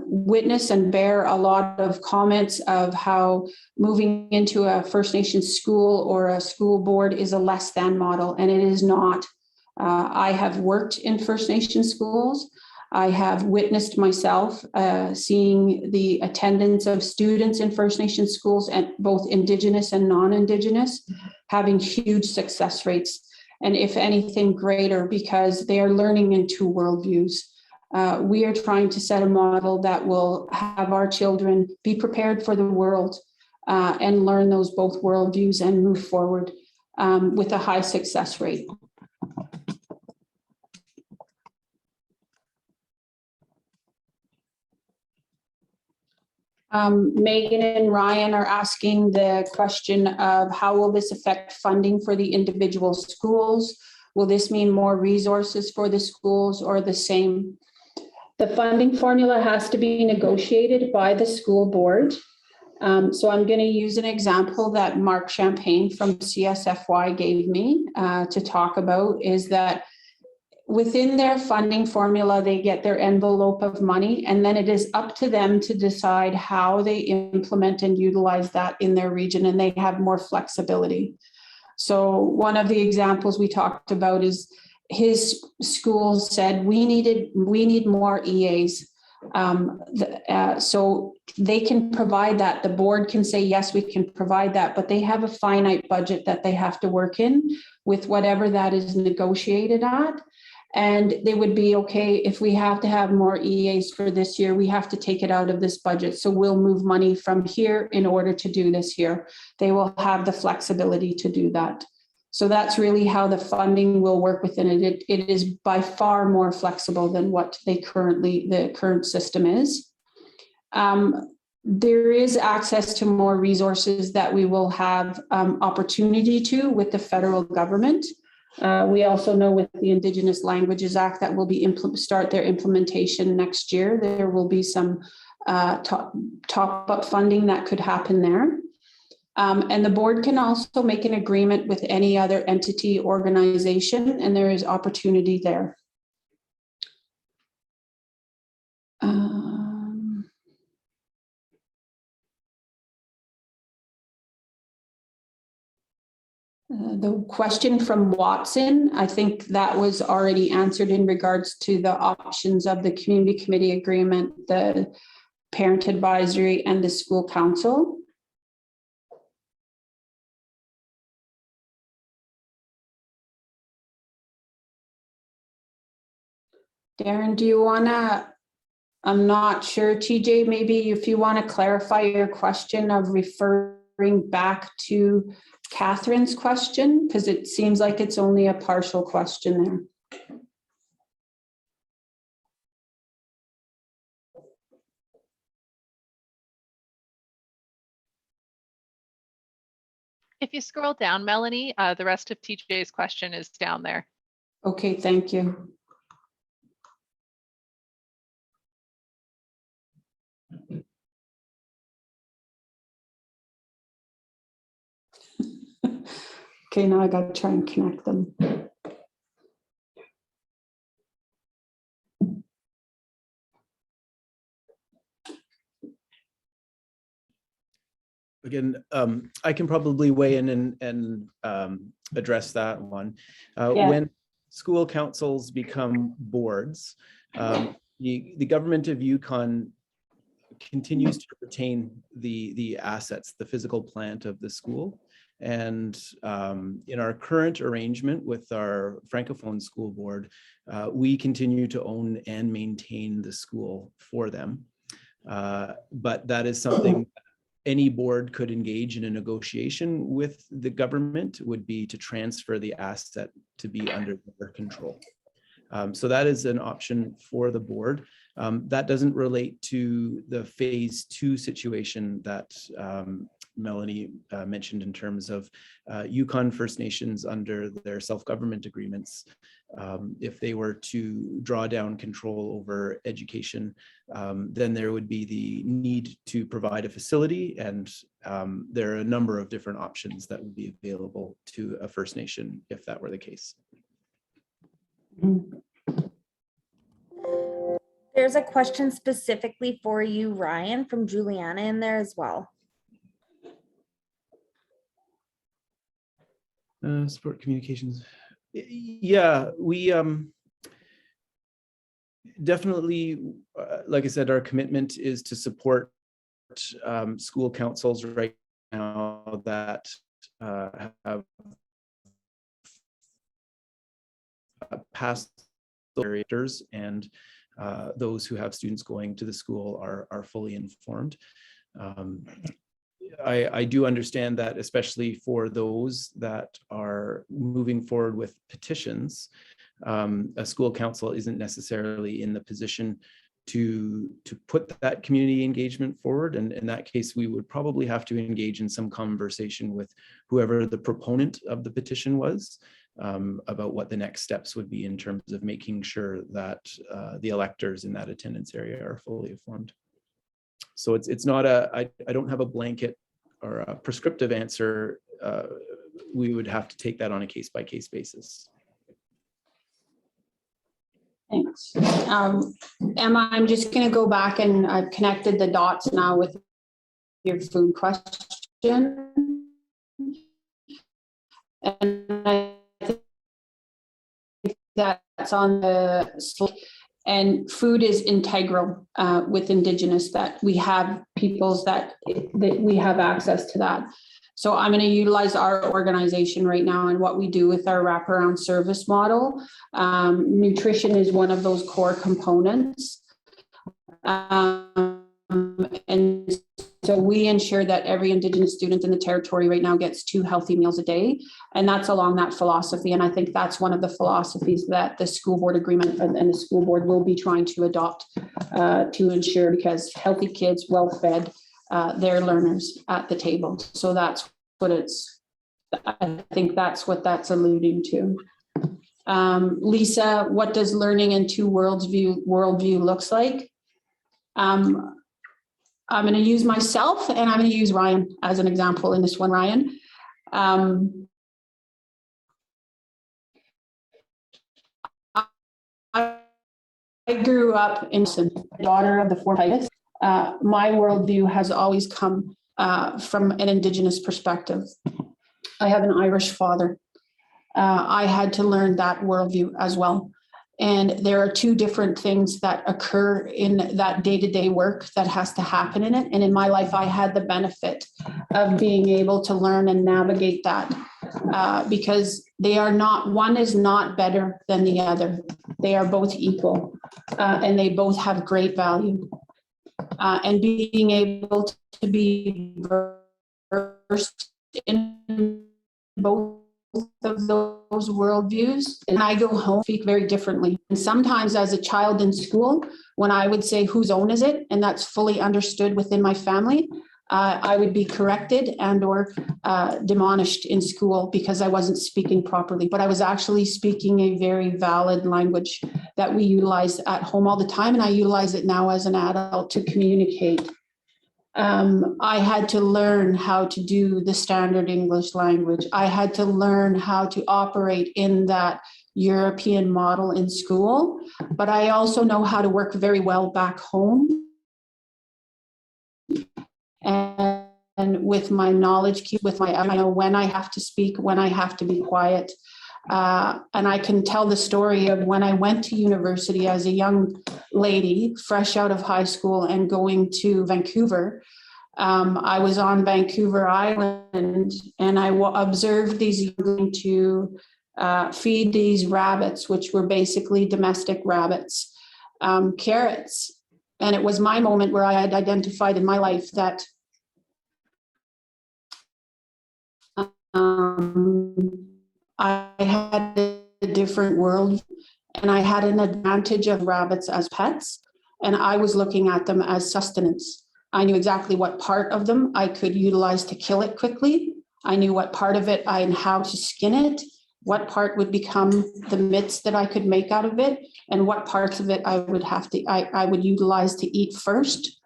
witness and bear a lot of comments of how moving into a First Nations school or a school board is a less than model, and it is not. I have worked in First Nation schools. I have witnessed myself seeing the attendance of students in First Nation schools, and both Indigenous and non-Indigenous, having huge success rates, and if anything greater, because they are learning in two worldviews. We are trying to set a model that will have our children be prepared for the world and learn those both worldviews and move forward. with a high success rate. Megan and Ryan are asking the question of how will this affect funding for the individual schools? Will this mean more resources for the schools or the same? The funding formula has to be negotiated by the school board. So I'm going to use an example that Mark Champagne from CSFY gave me to talk about, is that within their funding formula, they get their envelope of money, and then it is up to them to decide how they implement and utilize that in their region, and they have more flexibility. So one of the examples we talked about is his school said, we need more EAs. So they can provide that. The board can say, yes, we can provide that, but they have a finite budget that they have to work in with whatever that is negotiated at. And they would be okay if we have to have more EAs for this year, we have to take it out of this budget. So we'll move money from here in order to do this here. They will have the flexibility to do that. So that's really how the funding will work within it. It is by far more flexible than what the current system is. There is access to more resources that we will have opportunity to with the federal government. We also know with the Indigenous Languages Act that will be start their implementation next year. There will be some top-up funding that could happen there. And the board can also make an agreement with any other entity, organization, and there is opportunity there. The question from Watson, I think that was already answered in regards to the options of the community committee agreement, the parent advisory, and the school council. Darren, do you want to, I'm not sure, TJ, maybe if you want to clarify your question of referring back to Catherine's question, because it seems like it's only a partial question there. If you scroll down, Melanie, the rest of TJ's question is down there. Okay, thank you. Okay, now I got to try and connect them. Again, I can probably weigh in and address that one. Yeah. When school councils become boards, the government of Yukon continues to retain the assets, the physical plant of the school. And in our current arrangement with our Francophone school board, we continue to own and maintain the school for them. But that is something any board could engage in a negotiation with the government, would be to transfer the asset to be under their control. So that is an option for the board. That doesn't relate to the phase 2 situation that Melanie mentioned in terms of Yukon First Nations under their self-government agreements. If they were to draw down control over education, then there would be the need to provide a facility, and there are a number of different options that would be available to a First Nation if that were the case. There's a question specifically for you, Ryan, from Juliana in there as well. Support communications. Yeah, we definitely, like I said, our commitment is to support school councils right now that have passed barriers, and those who have students going to the school are fully informed. I do understand that, especially for those that are moving forward with petitions, a school council isn't necessarily in the position to put that community engagement forward. And in that case, we would probably have to engage in some conversation with whoever the proponent of the petition was, about what the next steps would be in terms of making sure that the electors in that attendance area are fully informed. So it's not I don't have a blanket or a prescriptive answer. We would have to take that on a case-by-case basis. Thanks. Emma, I'm just going to go back, and I've connected the dots now with your food question. And I think that's on the slide. And food is integral with Indigenous, that we have peoples that we have access to that. So I'm going to utilize our organization right now and what we do with our wraparound service model. Nutrition is one of those core components. And so we ensure that every Indigenous student in the territory right now gets 2 healthy meals a day. And that's along that philosophy. And I think that's one of the philosophies that the school board agreement and the school board will be trying to adopt to ensure, because healthy kids, well-fed, they're learners at the table. So that's what I think that's what that's alluding to. Lisa, what does learning in 2 worldview looks like? I'm going to use myself, and I'm going to use Ryan as an example in this one. Ryan, I grew up in daughter of the 4 Titus. My worldview has always come from an Indigenous perspective. I have an Irish father. I had to learn that worldview as well. And there are 2 different things that occur in that day-to-day work that has to happen in it. And in my life, I had the benefit of being able to learn and navigate that because they are not, one is not better than the other. They are both equal and they both have great value. And being able to be versed in both of those worldviews, and I go home speak very differently. And sometimes as a child in school, when I would say whose own is it, and that's fully understood within my family, I would be corrected and or demonished in school because I wasn't speaking properly, but I was actually speaking a very valid language that we utilize at home all the time, and I utilize it now as an adult to communicate. I had to learn how to do the standard English language. I had to learn how to operate in that European model in school, but I also know how to work very well back home. And with my knowledge, I know when I have to speak, when I have to be quiet. And I can tell the story of when I went to university as a young lady, fresh out of high school and going to Vancouver. I was on Vancouver Island and I observed these going to feed these rabbits, which were basically domestic rabbits, carrots. And it was my moment where I had identified in my life that I had a different world and I had an advantage of rabbits as pets, and I was looking at them as sustenance. I knew exactly what part of them I could utilize to kill it quickly. I knew what part of it and how to skin it, what part would become the mitts that I could make out of it, and what parts of it I would utilize to eat first,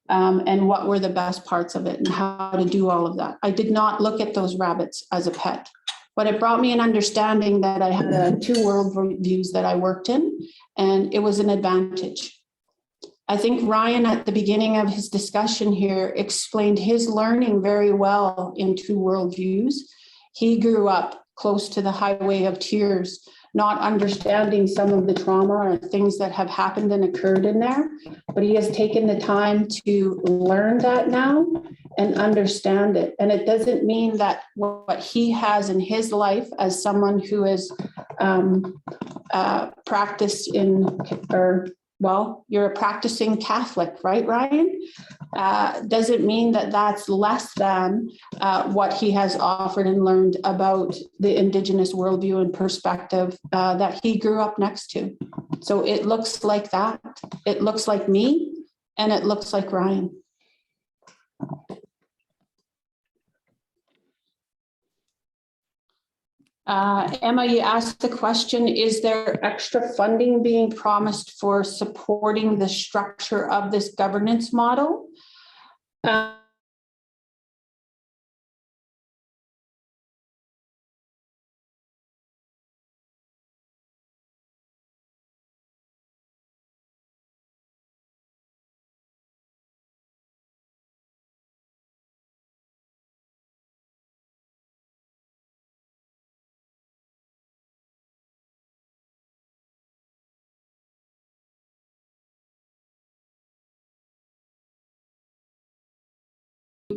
and what were the best parts of it and how to do all of that. I did not look at those rabbits as a pet. But it brought me an understanding that I had 2 worldviews that I worked in, and it was an advantage. I think Ryan, at the beginning of his discussion here, explained his learning very well in 2 worldviews. He grew up close to the Highway of Tears, not understanding some of the trauma or things that have happened and occurred in there, but he has taken the time to learn that now and understand it. And it doesn't mean that what he has in his life as someone who is practiced in, or well, you're a practicing Catholic, right, Ryan? doesn't mean that that's less than what he has offered and learned about the Indigenous worldview and perspective that he grew up next to. So it looks like that. It looks like me, and it looks like Ryan. Emma, you asked the question, is there extra funding being promised for supporting the structure of this governance model?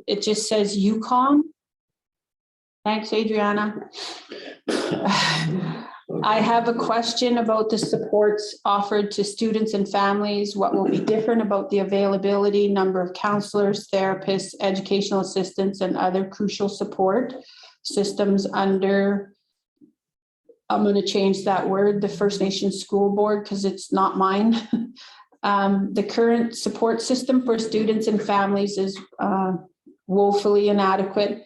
It just says Yukon. Thanks, Adriana. I have a question about the supports offered to students and families. What will be different about the availability, number of counselors, therapists, educational assistants, and other crucial support systems under, I'm going to change that word, the First Nations School Board, because it's not mine. The current support system for students and families is woefully inadequate.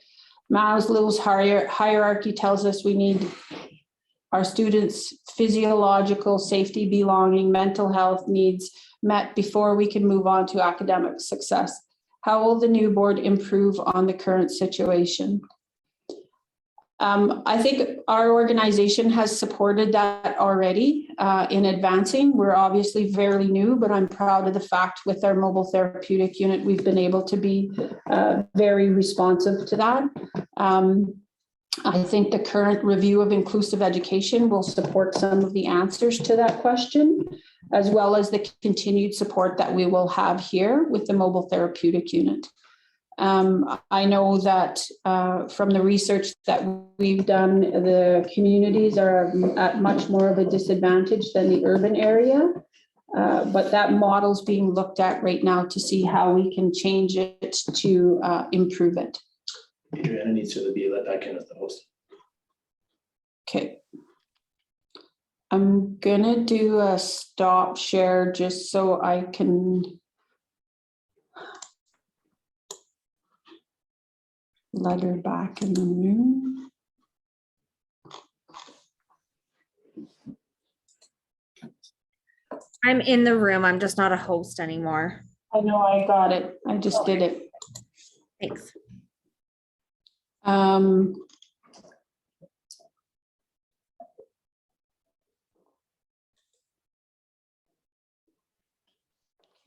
Maslow's hierarchy tells us we need our students' physiological safety, belonging, mental health needs met before we can move on to academic success. How will the new board improve on the current situation? I think our organization has supported that already in advancing. We're obviously very new, but I'm proud of the fact with our mobile therapeutic unit, we've been able to be very responsive to that. I think the current review of inclusive education will support some of the answers to that question, as well as the continued support that we will have here with the mobile therapeutic unit. I know that from the research that we've done, the communities are at much more of a disadvantage than the urban area, but that model's being looked at right now to see how we can change it to improve it. Adriana needs to be let back in as the host. Okay. I'm gonna do a stop share just so I can let her back in the room. I'm in the room. I'm just not a host anymore. I know I got it. I just did it. Thanks.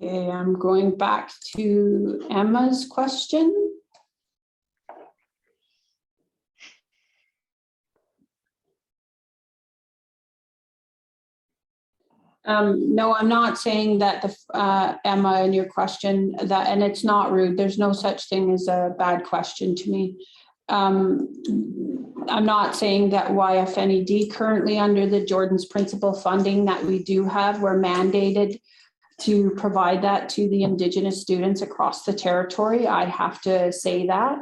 Okay, I'm going back to Emma's question. No, I'm not saying that the Emma, in your question that, and it's not rude. There's no such thing as a bad question to me. I'm not saying that YFNED currently under the Jordan's principal funding that we do have, we're mandated to provide that to the Indigenous students across the territory. I have to say that.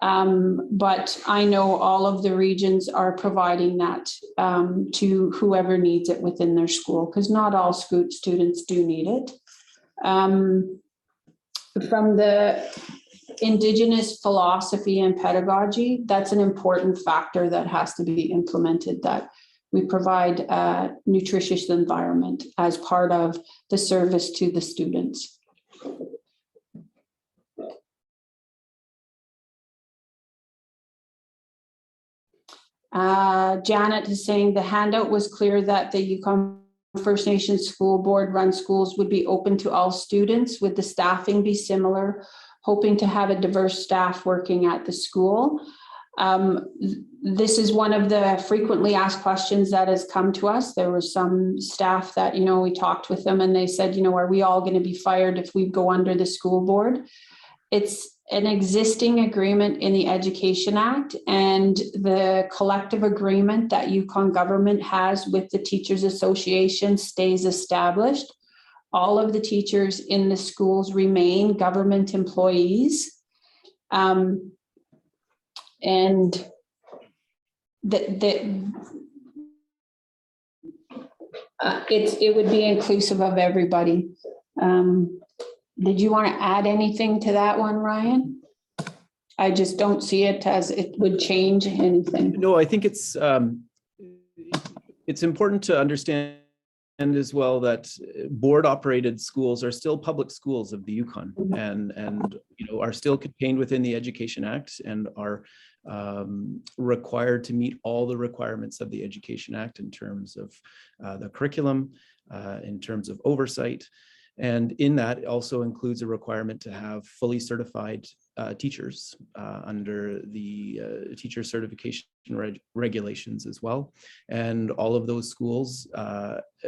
But I know all of the regions are providing that to whoever needs it within their school, because not all students do need it. From the Indigenous philosophy and pedagogy, that's an important factor that has to be implemented, that we provide a nutritious environment as part of the service to the students. Janet is saying the handout was clear that the Yukon First Nations School Board run schools would be open to all students. Would the staffing be similar? Hoping to have a diverse staff working at the school. This is one of the frequently asked questions that has come to us. There was some staff that, we talked with them and they said, are we all going to be fired if we go under the school board? It's an existing agreement in the Education Act, and the collective agreement that Yukon government has with the Teachers Association stays established. all of the teachers in the schools remain government employees. And it would be inclusive of everybody. Did you want to add anything to that one, Ryan? I just don't see it as it would change anything. No, I think it's important to understand as well that board operated schools are still public schools of the Yukon, and you know, are still contained within the Education Act and are required to meet all the requirements of the Education Act in terms of the curriculum, in terms of oversight. And in that also includes a requirement to have fully certified teachers under the teacher certification regulations as well. And all of those schools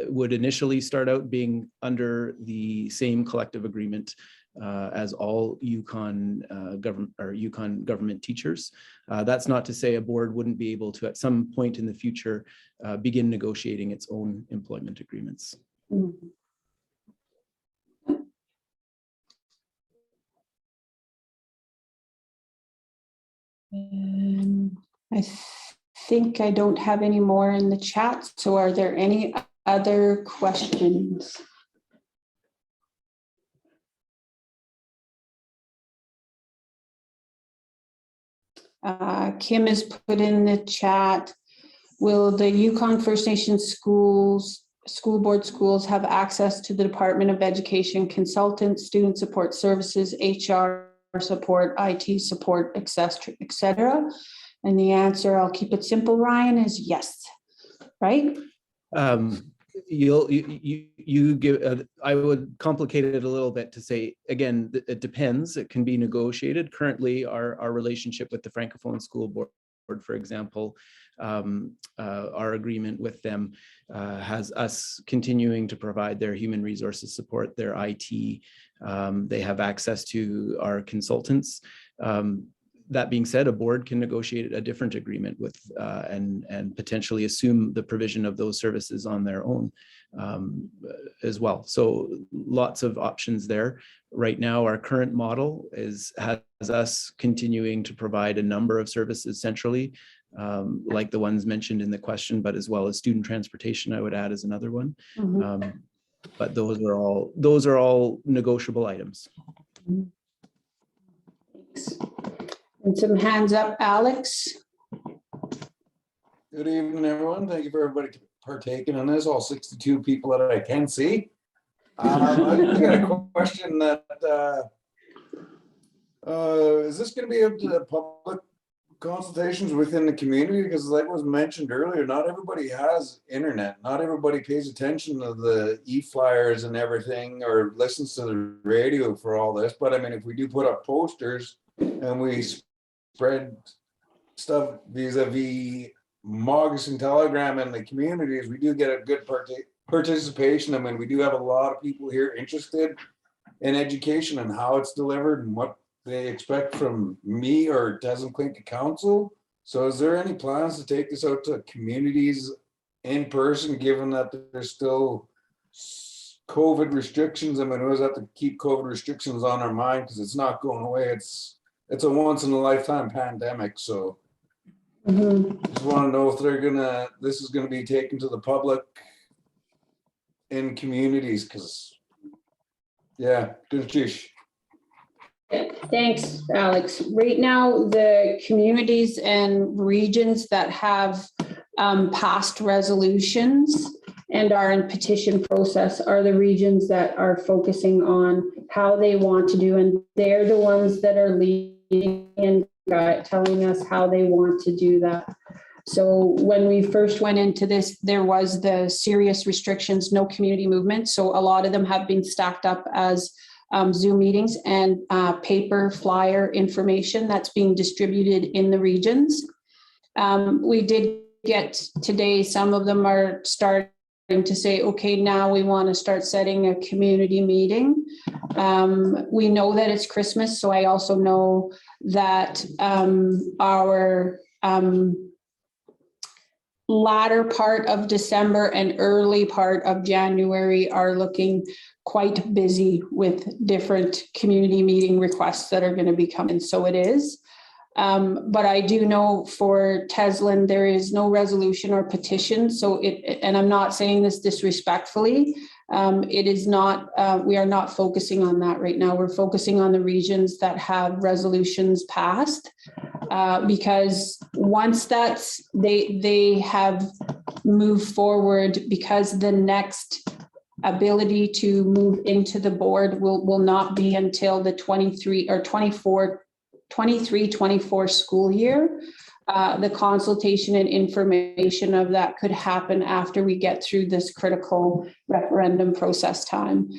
would initially start out being under the same collective agreement as all Yukon government teachers. That's not to say a board wouldn't be able to at some point in the future begin negotiating its own employment agreements. Mm-hmm. I think I don't have any more in the chat. So are there any other questions? Kim has put in the chat, will the Yukon First Nations school board schools have access to the Department of Education consultants, student support services, HR support, IT support, etc.? And the answer, I'll keep it simple, Ryan, is yes, right? You give, I would complicate it a little bit to say, again, it depends. It can be negotiated. Currently, our relationship with the Francophone School Board, for example, our agreement with them has us continuing to provide their human resources support, their IT. They have access to our consultants. That being said, a board can negotiate a different agreement with and potentially assume the provision of those services on their own as well. So lots of options there. Right now, our current model has us continuing to provide a number of services centrally, like the ones mentioned in the question, but as well as student transportation, I would add as another one. Mm-hmm. But those are all negotiable items. Thanks. And some hands up, Alex. Good evening, everyone. Thank you for everybody partaking in this, all 62 people that I can see. I got a question that, is this going to be up to the public consultations within the community? Because like was mentioned earlier, not everybody has internet. Not everybody pays attention to the e-flyers and everything or listens to the radio for all this. But I mean, if we do put up posters and we spread stuff vis-a-vis Mogus and Telegram and the communities, we do get a good participation. I mean, we do have a lot of people here interested in education and how it's delivered and what they expect from me or Desmond Council. So is there any plans to take this out to communities in person, given that there's still COVID restrictions? I mean, we always have to keep COVID restrictions on our mind because it's not going away. It's a once in a lifetime pandemic. So just want to know if this is going to be taken to the public in communities, because yeah, good fish. Thanks, Alex. Right now, the communities and regions that have passed resolutions and are in petition process are the regions that are focusing on how they want to do, and they're the ones that are leading and telling us how they want to do that. So when we first went into this, there was the serious restrictions, no community movement. So a lot of them have been stacked up as Zoom meetings and paper flyer information that's being distributed in the regions. We did get today, some of them are starting to say, okay, now we want to start setting a community meeting. We know that it's Christmas, so I also know that our latter part of December and early part of January are looking quite busy with different community meeting requests that are going to be coming. So it is. But I do know for Teslin, there is no resolution or petition. So and I'm not saying this disrespectfully, it is not, we are not focusing on that right now. We're focusing on the regions that have resolutions passed, because once they have moved forward, because the next ability to move into the board will not be until the 23-24 school year. The consultation and information of that could happen after we get through this critical referendum process time.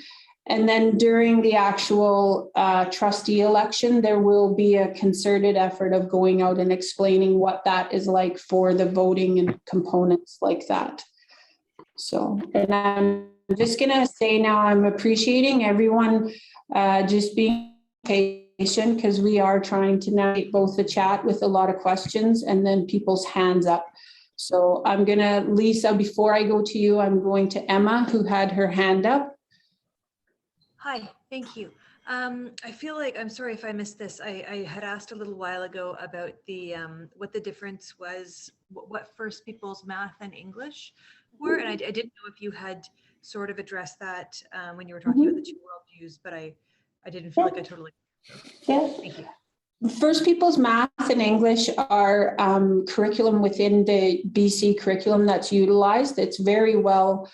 And then during the actual trustee election, there will be a concerted effort of going out and explaining what that is like for the voting and components like that. So, and I'm just gonna say now, I'm appreciating everyone just being patient, because we are trying to navigate both the chat with a lot of questions and then people's hands up. So I'm gonna, Lisa, before I go to you, I'm going to Emma, who had her hand up. Hi, thank you. I feel like, I'm sorry if I missed this. I had asked a little while ago about the what the difference was, what First Peoples Math and English were, and I didn't know if you had sort of addressed that when you were talking about the two worldviews, but I didn't feel like I totally. Yeah. Thank you. First Peoples Math and English are curriculum within the BC curriculum that's utilized. It's very well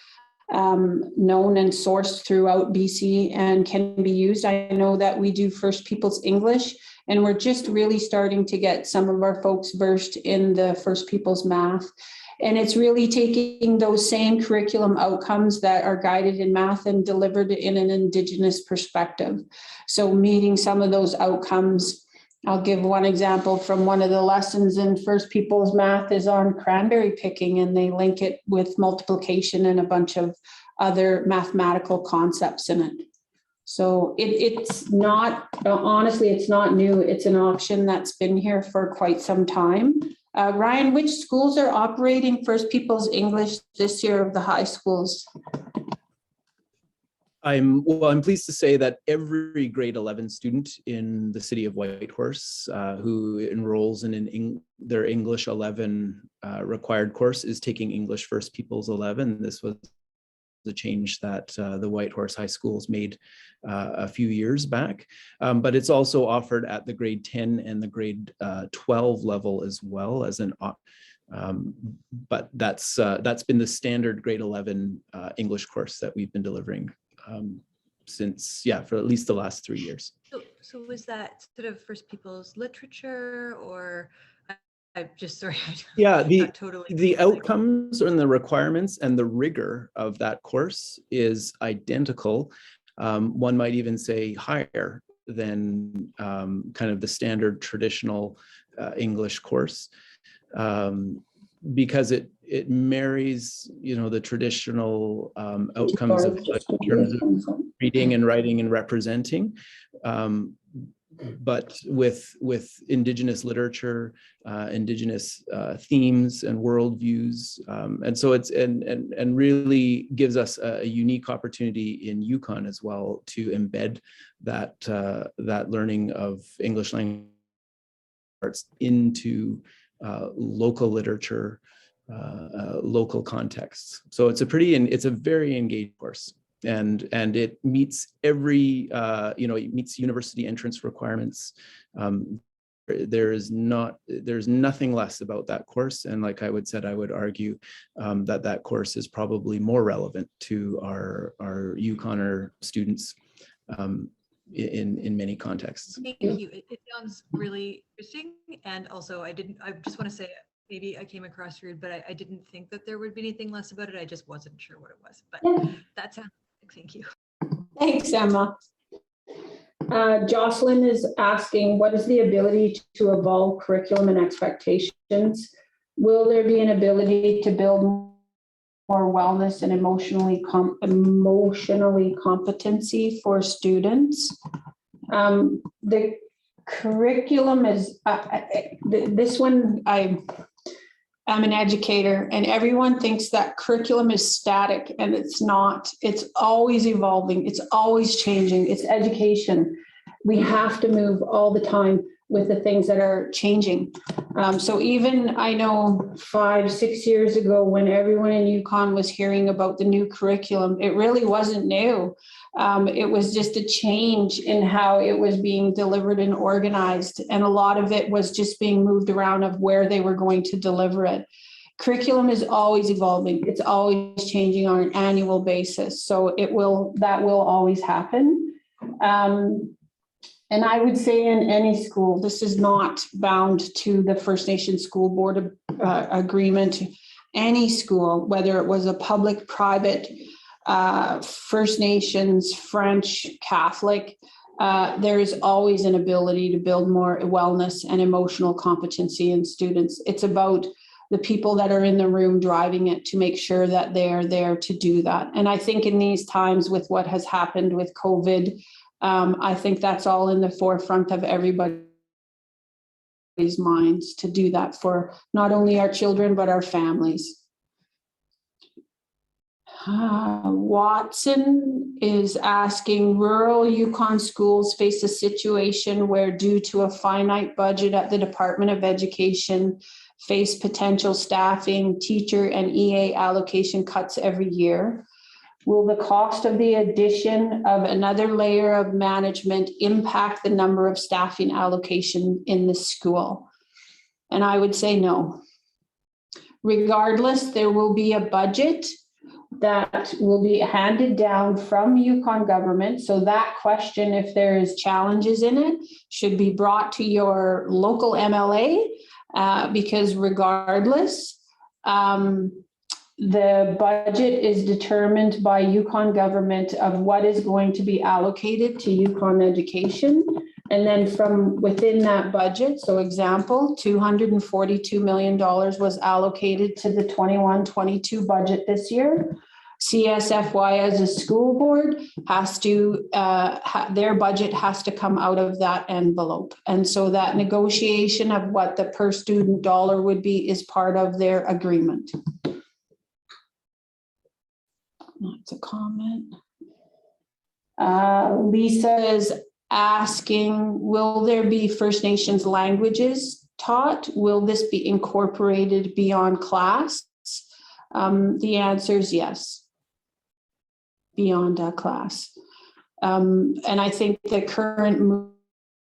known and sourced throughout BC and can be used. I know that we do First Peoples English, and we're just really starting to get some of our folks versed in the First Peoples Math. And it's really taking those same curriculum outcomes that are guided in math and delivered in an Indigenous perspective. So meeting some of those outcomes. I'll give one example from one of the lessons in First Peoples Math is on cranberry picking, and they link it with multiplication and a bunch of other mathematical concepts in it. So it's not, honestly, it's not new. It's an option that's been here for quite some time. Ryan, which schools are operating First Peoples English this year of the high schools? I'm pleased to say that every grade 11 student in the city of Whitehorse who enrolls in their English 11 required course is taking English First Peoples 11. This was the change that the Whitehorse High Schools made a few years back, but it's also offered at the grade 10 and the grade 12 level as well as an but that's been the standard grade 11 English course that we've been delivering since, for at least the last 3 years. So was that sort of First Peoples literature, or I'm just sorry. Yeah, totally the outcomes and the requirements and the rigor of that course is identical. One might even say higher than kind of the standard traditional English course, because it marries, the traditional outcomes of in terms of reading and writing and representing, but with Indigenous literature, Indigenous themes and worldviews, and so it's and really gives us a unique opportunity in Yukon as well to embed that learning of English language arts into local literature, local contexts. So it's a very engaged course. And it meets every, it meets university entrance requirements. There's nothing less about that course. And like I would argue that course is probably more relevant to our Yukoner students in many contexts. Thank you. It sounds really interesting. And also I just want to say, maybe I came across rude, but I didn't think that there would be anything less about it. I just wasn't sure what it was, but that sounds. Thank you. Thanks, Emma. Jocelyn is asking, what is the ability to evolve curriculum and expectations? Will there be an ability to build more wellness and emotionally competency for students? The curriculum is, this one, I'm an educator, and everyone thinks that curriculum is static, and it's not. It's always evolving. It's always changing. It's education. We have to move all the time with the things that are changing. So even I know 5-6 years ago, when everyone in Yukon was hearing about the new curriculum, it really wasn't new. It was just a change in how it was being delivered and organized. And a lot of it was just being moved around of where they were going to deliver it. Curriculum is always evolving. It's always changing on an annual basis. So that will always happen. And I would say in any school, this is not bound to the First Nations School Board agreement. Any school, whether it was a public, private, First Nations, French, Catholic, there is always an ability to build more wellness and emotional competency in students. It's about the people that are in the room driving it to make sure that they're there to do that. And I think in these times with what has happened with COVID, I think that's all in the forefront of everybody's minds to do that for not only our children, but our families. Watson is asking, rural Yukon schools face a situation where, due to a finite budget at the Department of Education, face potential staffing, teacher, and EA allocation cuts every year. Will the cost of the addition of another layer of management impact the number of staffing allocation in the school? And I would say no. Regardless, there will be a budget that will be handed down from Yukon government. So that question, if there is challenges in it, should be brought to your local MLA, because regardless, the budget is determined by Yukon government of what is going to be allocated to Yukon education. And then from within that budget, so example, $242 million was allocated to the 21-22 budget this year. CSFY as a school board has to, their budget has to come out of that envelope. And so that negotiation of what the per student dollar would be is part of their agreement. That's a comment. Lisa is asking, will there be First Nations languages taught? Will this be incorporated beyond class? The answer is yes, beyond a class. And I think the current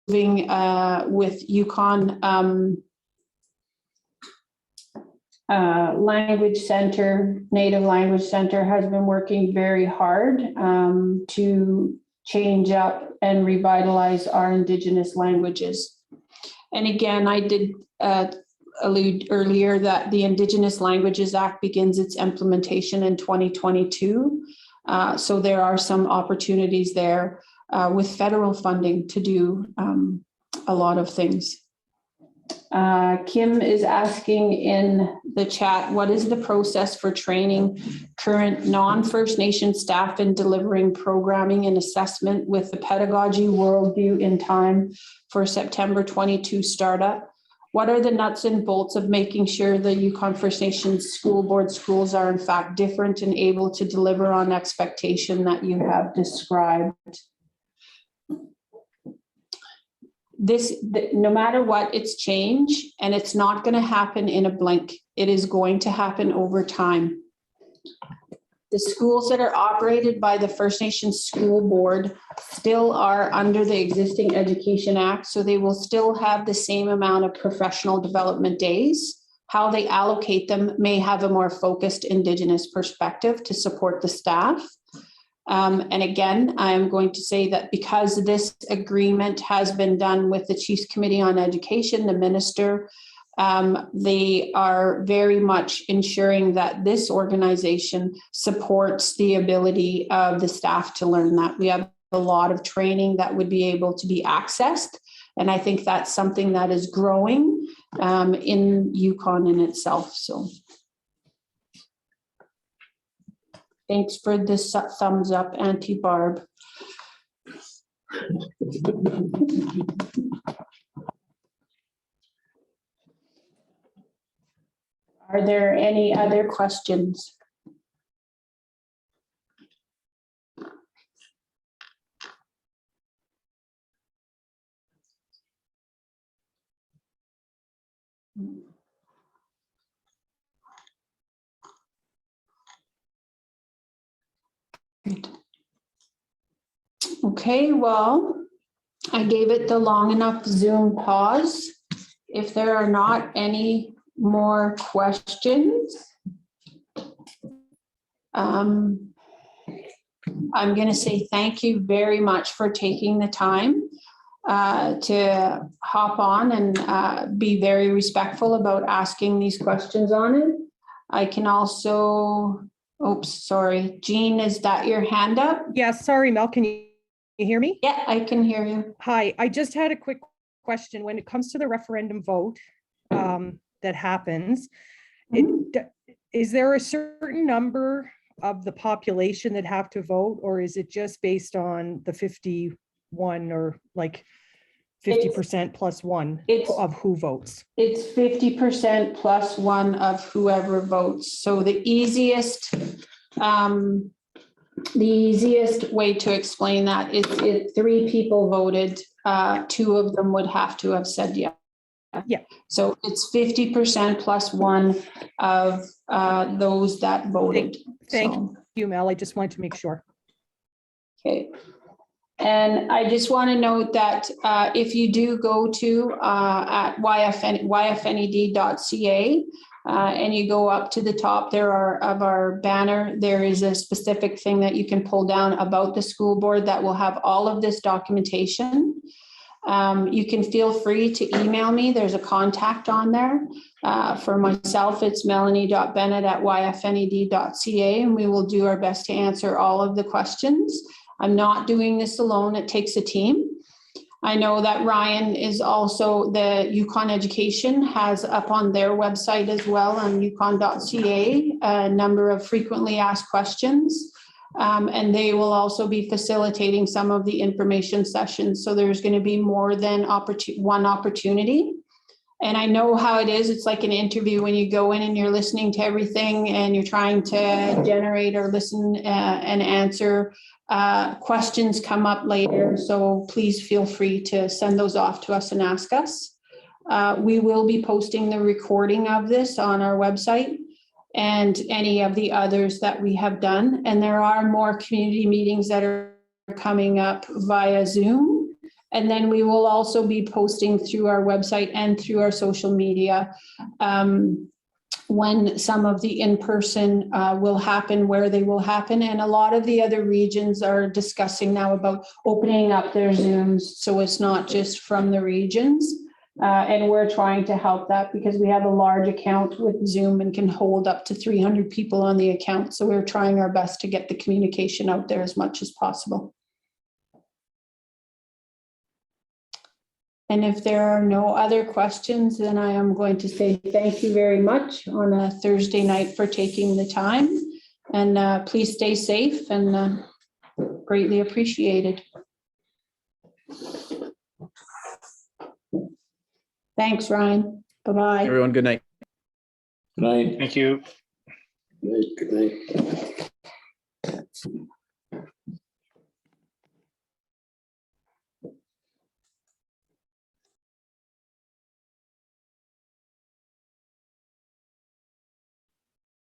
moving with Yukon Language Center, Native Language Center has been working very hard to change up and revitalize our Indigenous languages. And again, I did allude earlier that the Indigenous Languages Act begins its implementation in 2022. So there are some opportunities there with federal funding to do a lot of things. Kim is asking in the chat, what is the process for training current non-First Nation staff in delivering programming and assessment with the pedagogy worldview in time for September 22 startup? What are the nuts and bolts of making sure the Yukon First Nations School Board schools are in fact different and able to deliver on expectation that you have described? No matter what, it's change, and it's not going to happen in a blink. It is going to happen over time. The schools that are operated by the First Nations School Board still are under the existing Education Act, so they will still have the same amount of professional development days. How they allocate them may have a more focused Indigenous perspective to support the staff. And again, I'm going to say that because this agreement has been done with the Chiefs Committee on Education, the minister, they are very much ensuring that this organization supports the ability of the staff to learn that. We have a lot of training that would be able to be accessed. And I think that's something that is growing in Yukon in itself. So. Thanks for this thumbs up, Auntie Barb. Are there any other questions? Good. Okay, well, I gave it the long enough Zoom pause. If there are not any more questions, I'm going to say thank you very much for taking the time to hop on and be very respectful about asking these questions on it. I can also, oops, sorry, Jean, is that your hand up? Yeah, sorry, Mel, can you hear me? Yeah, I can hear you. Hi, I just had a quick question. When it comes to the referendum vote that happens, is there a certain number of the population that have to vote, or is it just based on the 51 or like 50% plus one of who votes? It's 50% plus one of whoever votes. So the easiest way to explain that is if 3 people voted, 2 of them would have to have said yes. Yeah. So it's 50% plus one of those that voted. Thank you, Mel. I just wanted to make sure. Okay. And I just want to note that if you do go to at yfned.ca and you go up to the top there of our banner, there is a specific thing that you can pull down about the school board that will have all of this documentation. You can feel free to email me. There's a contact on there. For myself, it's melanie.bennett@yfned.ca, and we will do our best to answer all of the questions. I'm not doing this alone. It takes a team. I know that Ryan is also, the Yukon Education has up on their website as well on yukon.ca a number of frequently asked questions. And they will also be facilitating some of the information sessions. So there's going to be more than one opportunity. And I know how it is. It's like an interview when you go in and you're listening to everything and you're trying to generate or listen and answer. Questions come up later. So please feel free to send those off to us and ask us. We will be posting the recording of this on our website and any of the others that we have done. And there are more community meetings that are coming up via Zoom. And then we will also be posting through our website and through our social media when some of the in-person will happen, where they will happen. And a lot of the other regions are discussing now about opening up their Zooms. So it's not just from the regions. And we're trying to help that because we have a large account with Zoom and can hold up to 300 people on the account. So we're trying our best to get the communication out there as much as possible. And if there are no other questions, then I am going to say thank you very much on a Thursday night for taking the time. And please stay safe and greatly appreciated. Thanks, Ryan. Bye-bye. Everyone, good night. Good night. Thank you. Good night. Good night.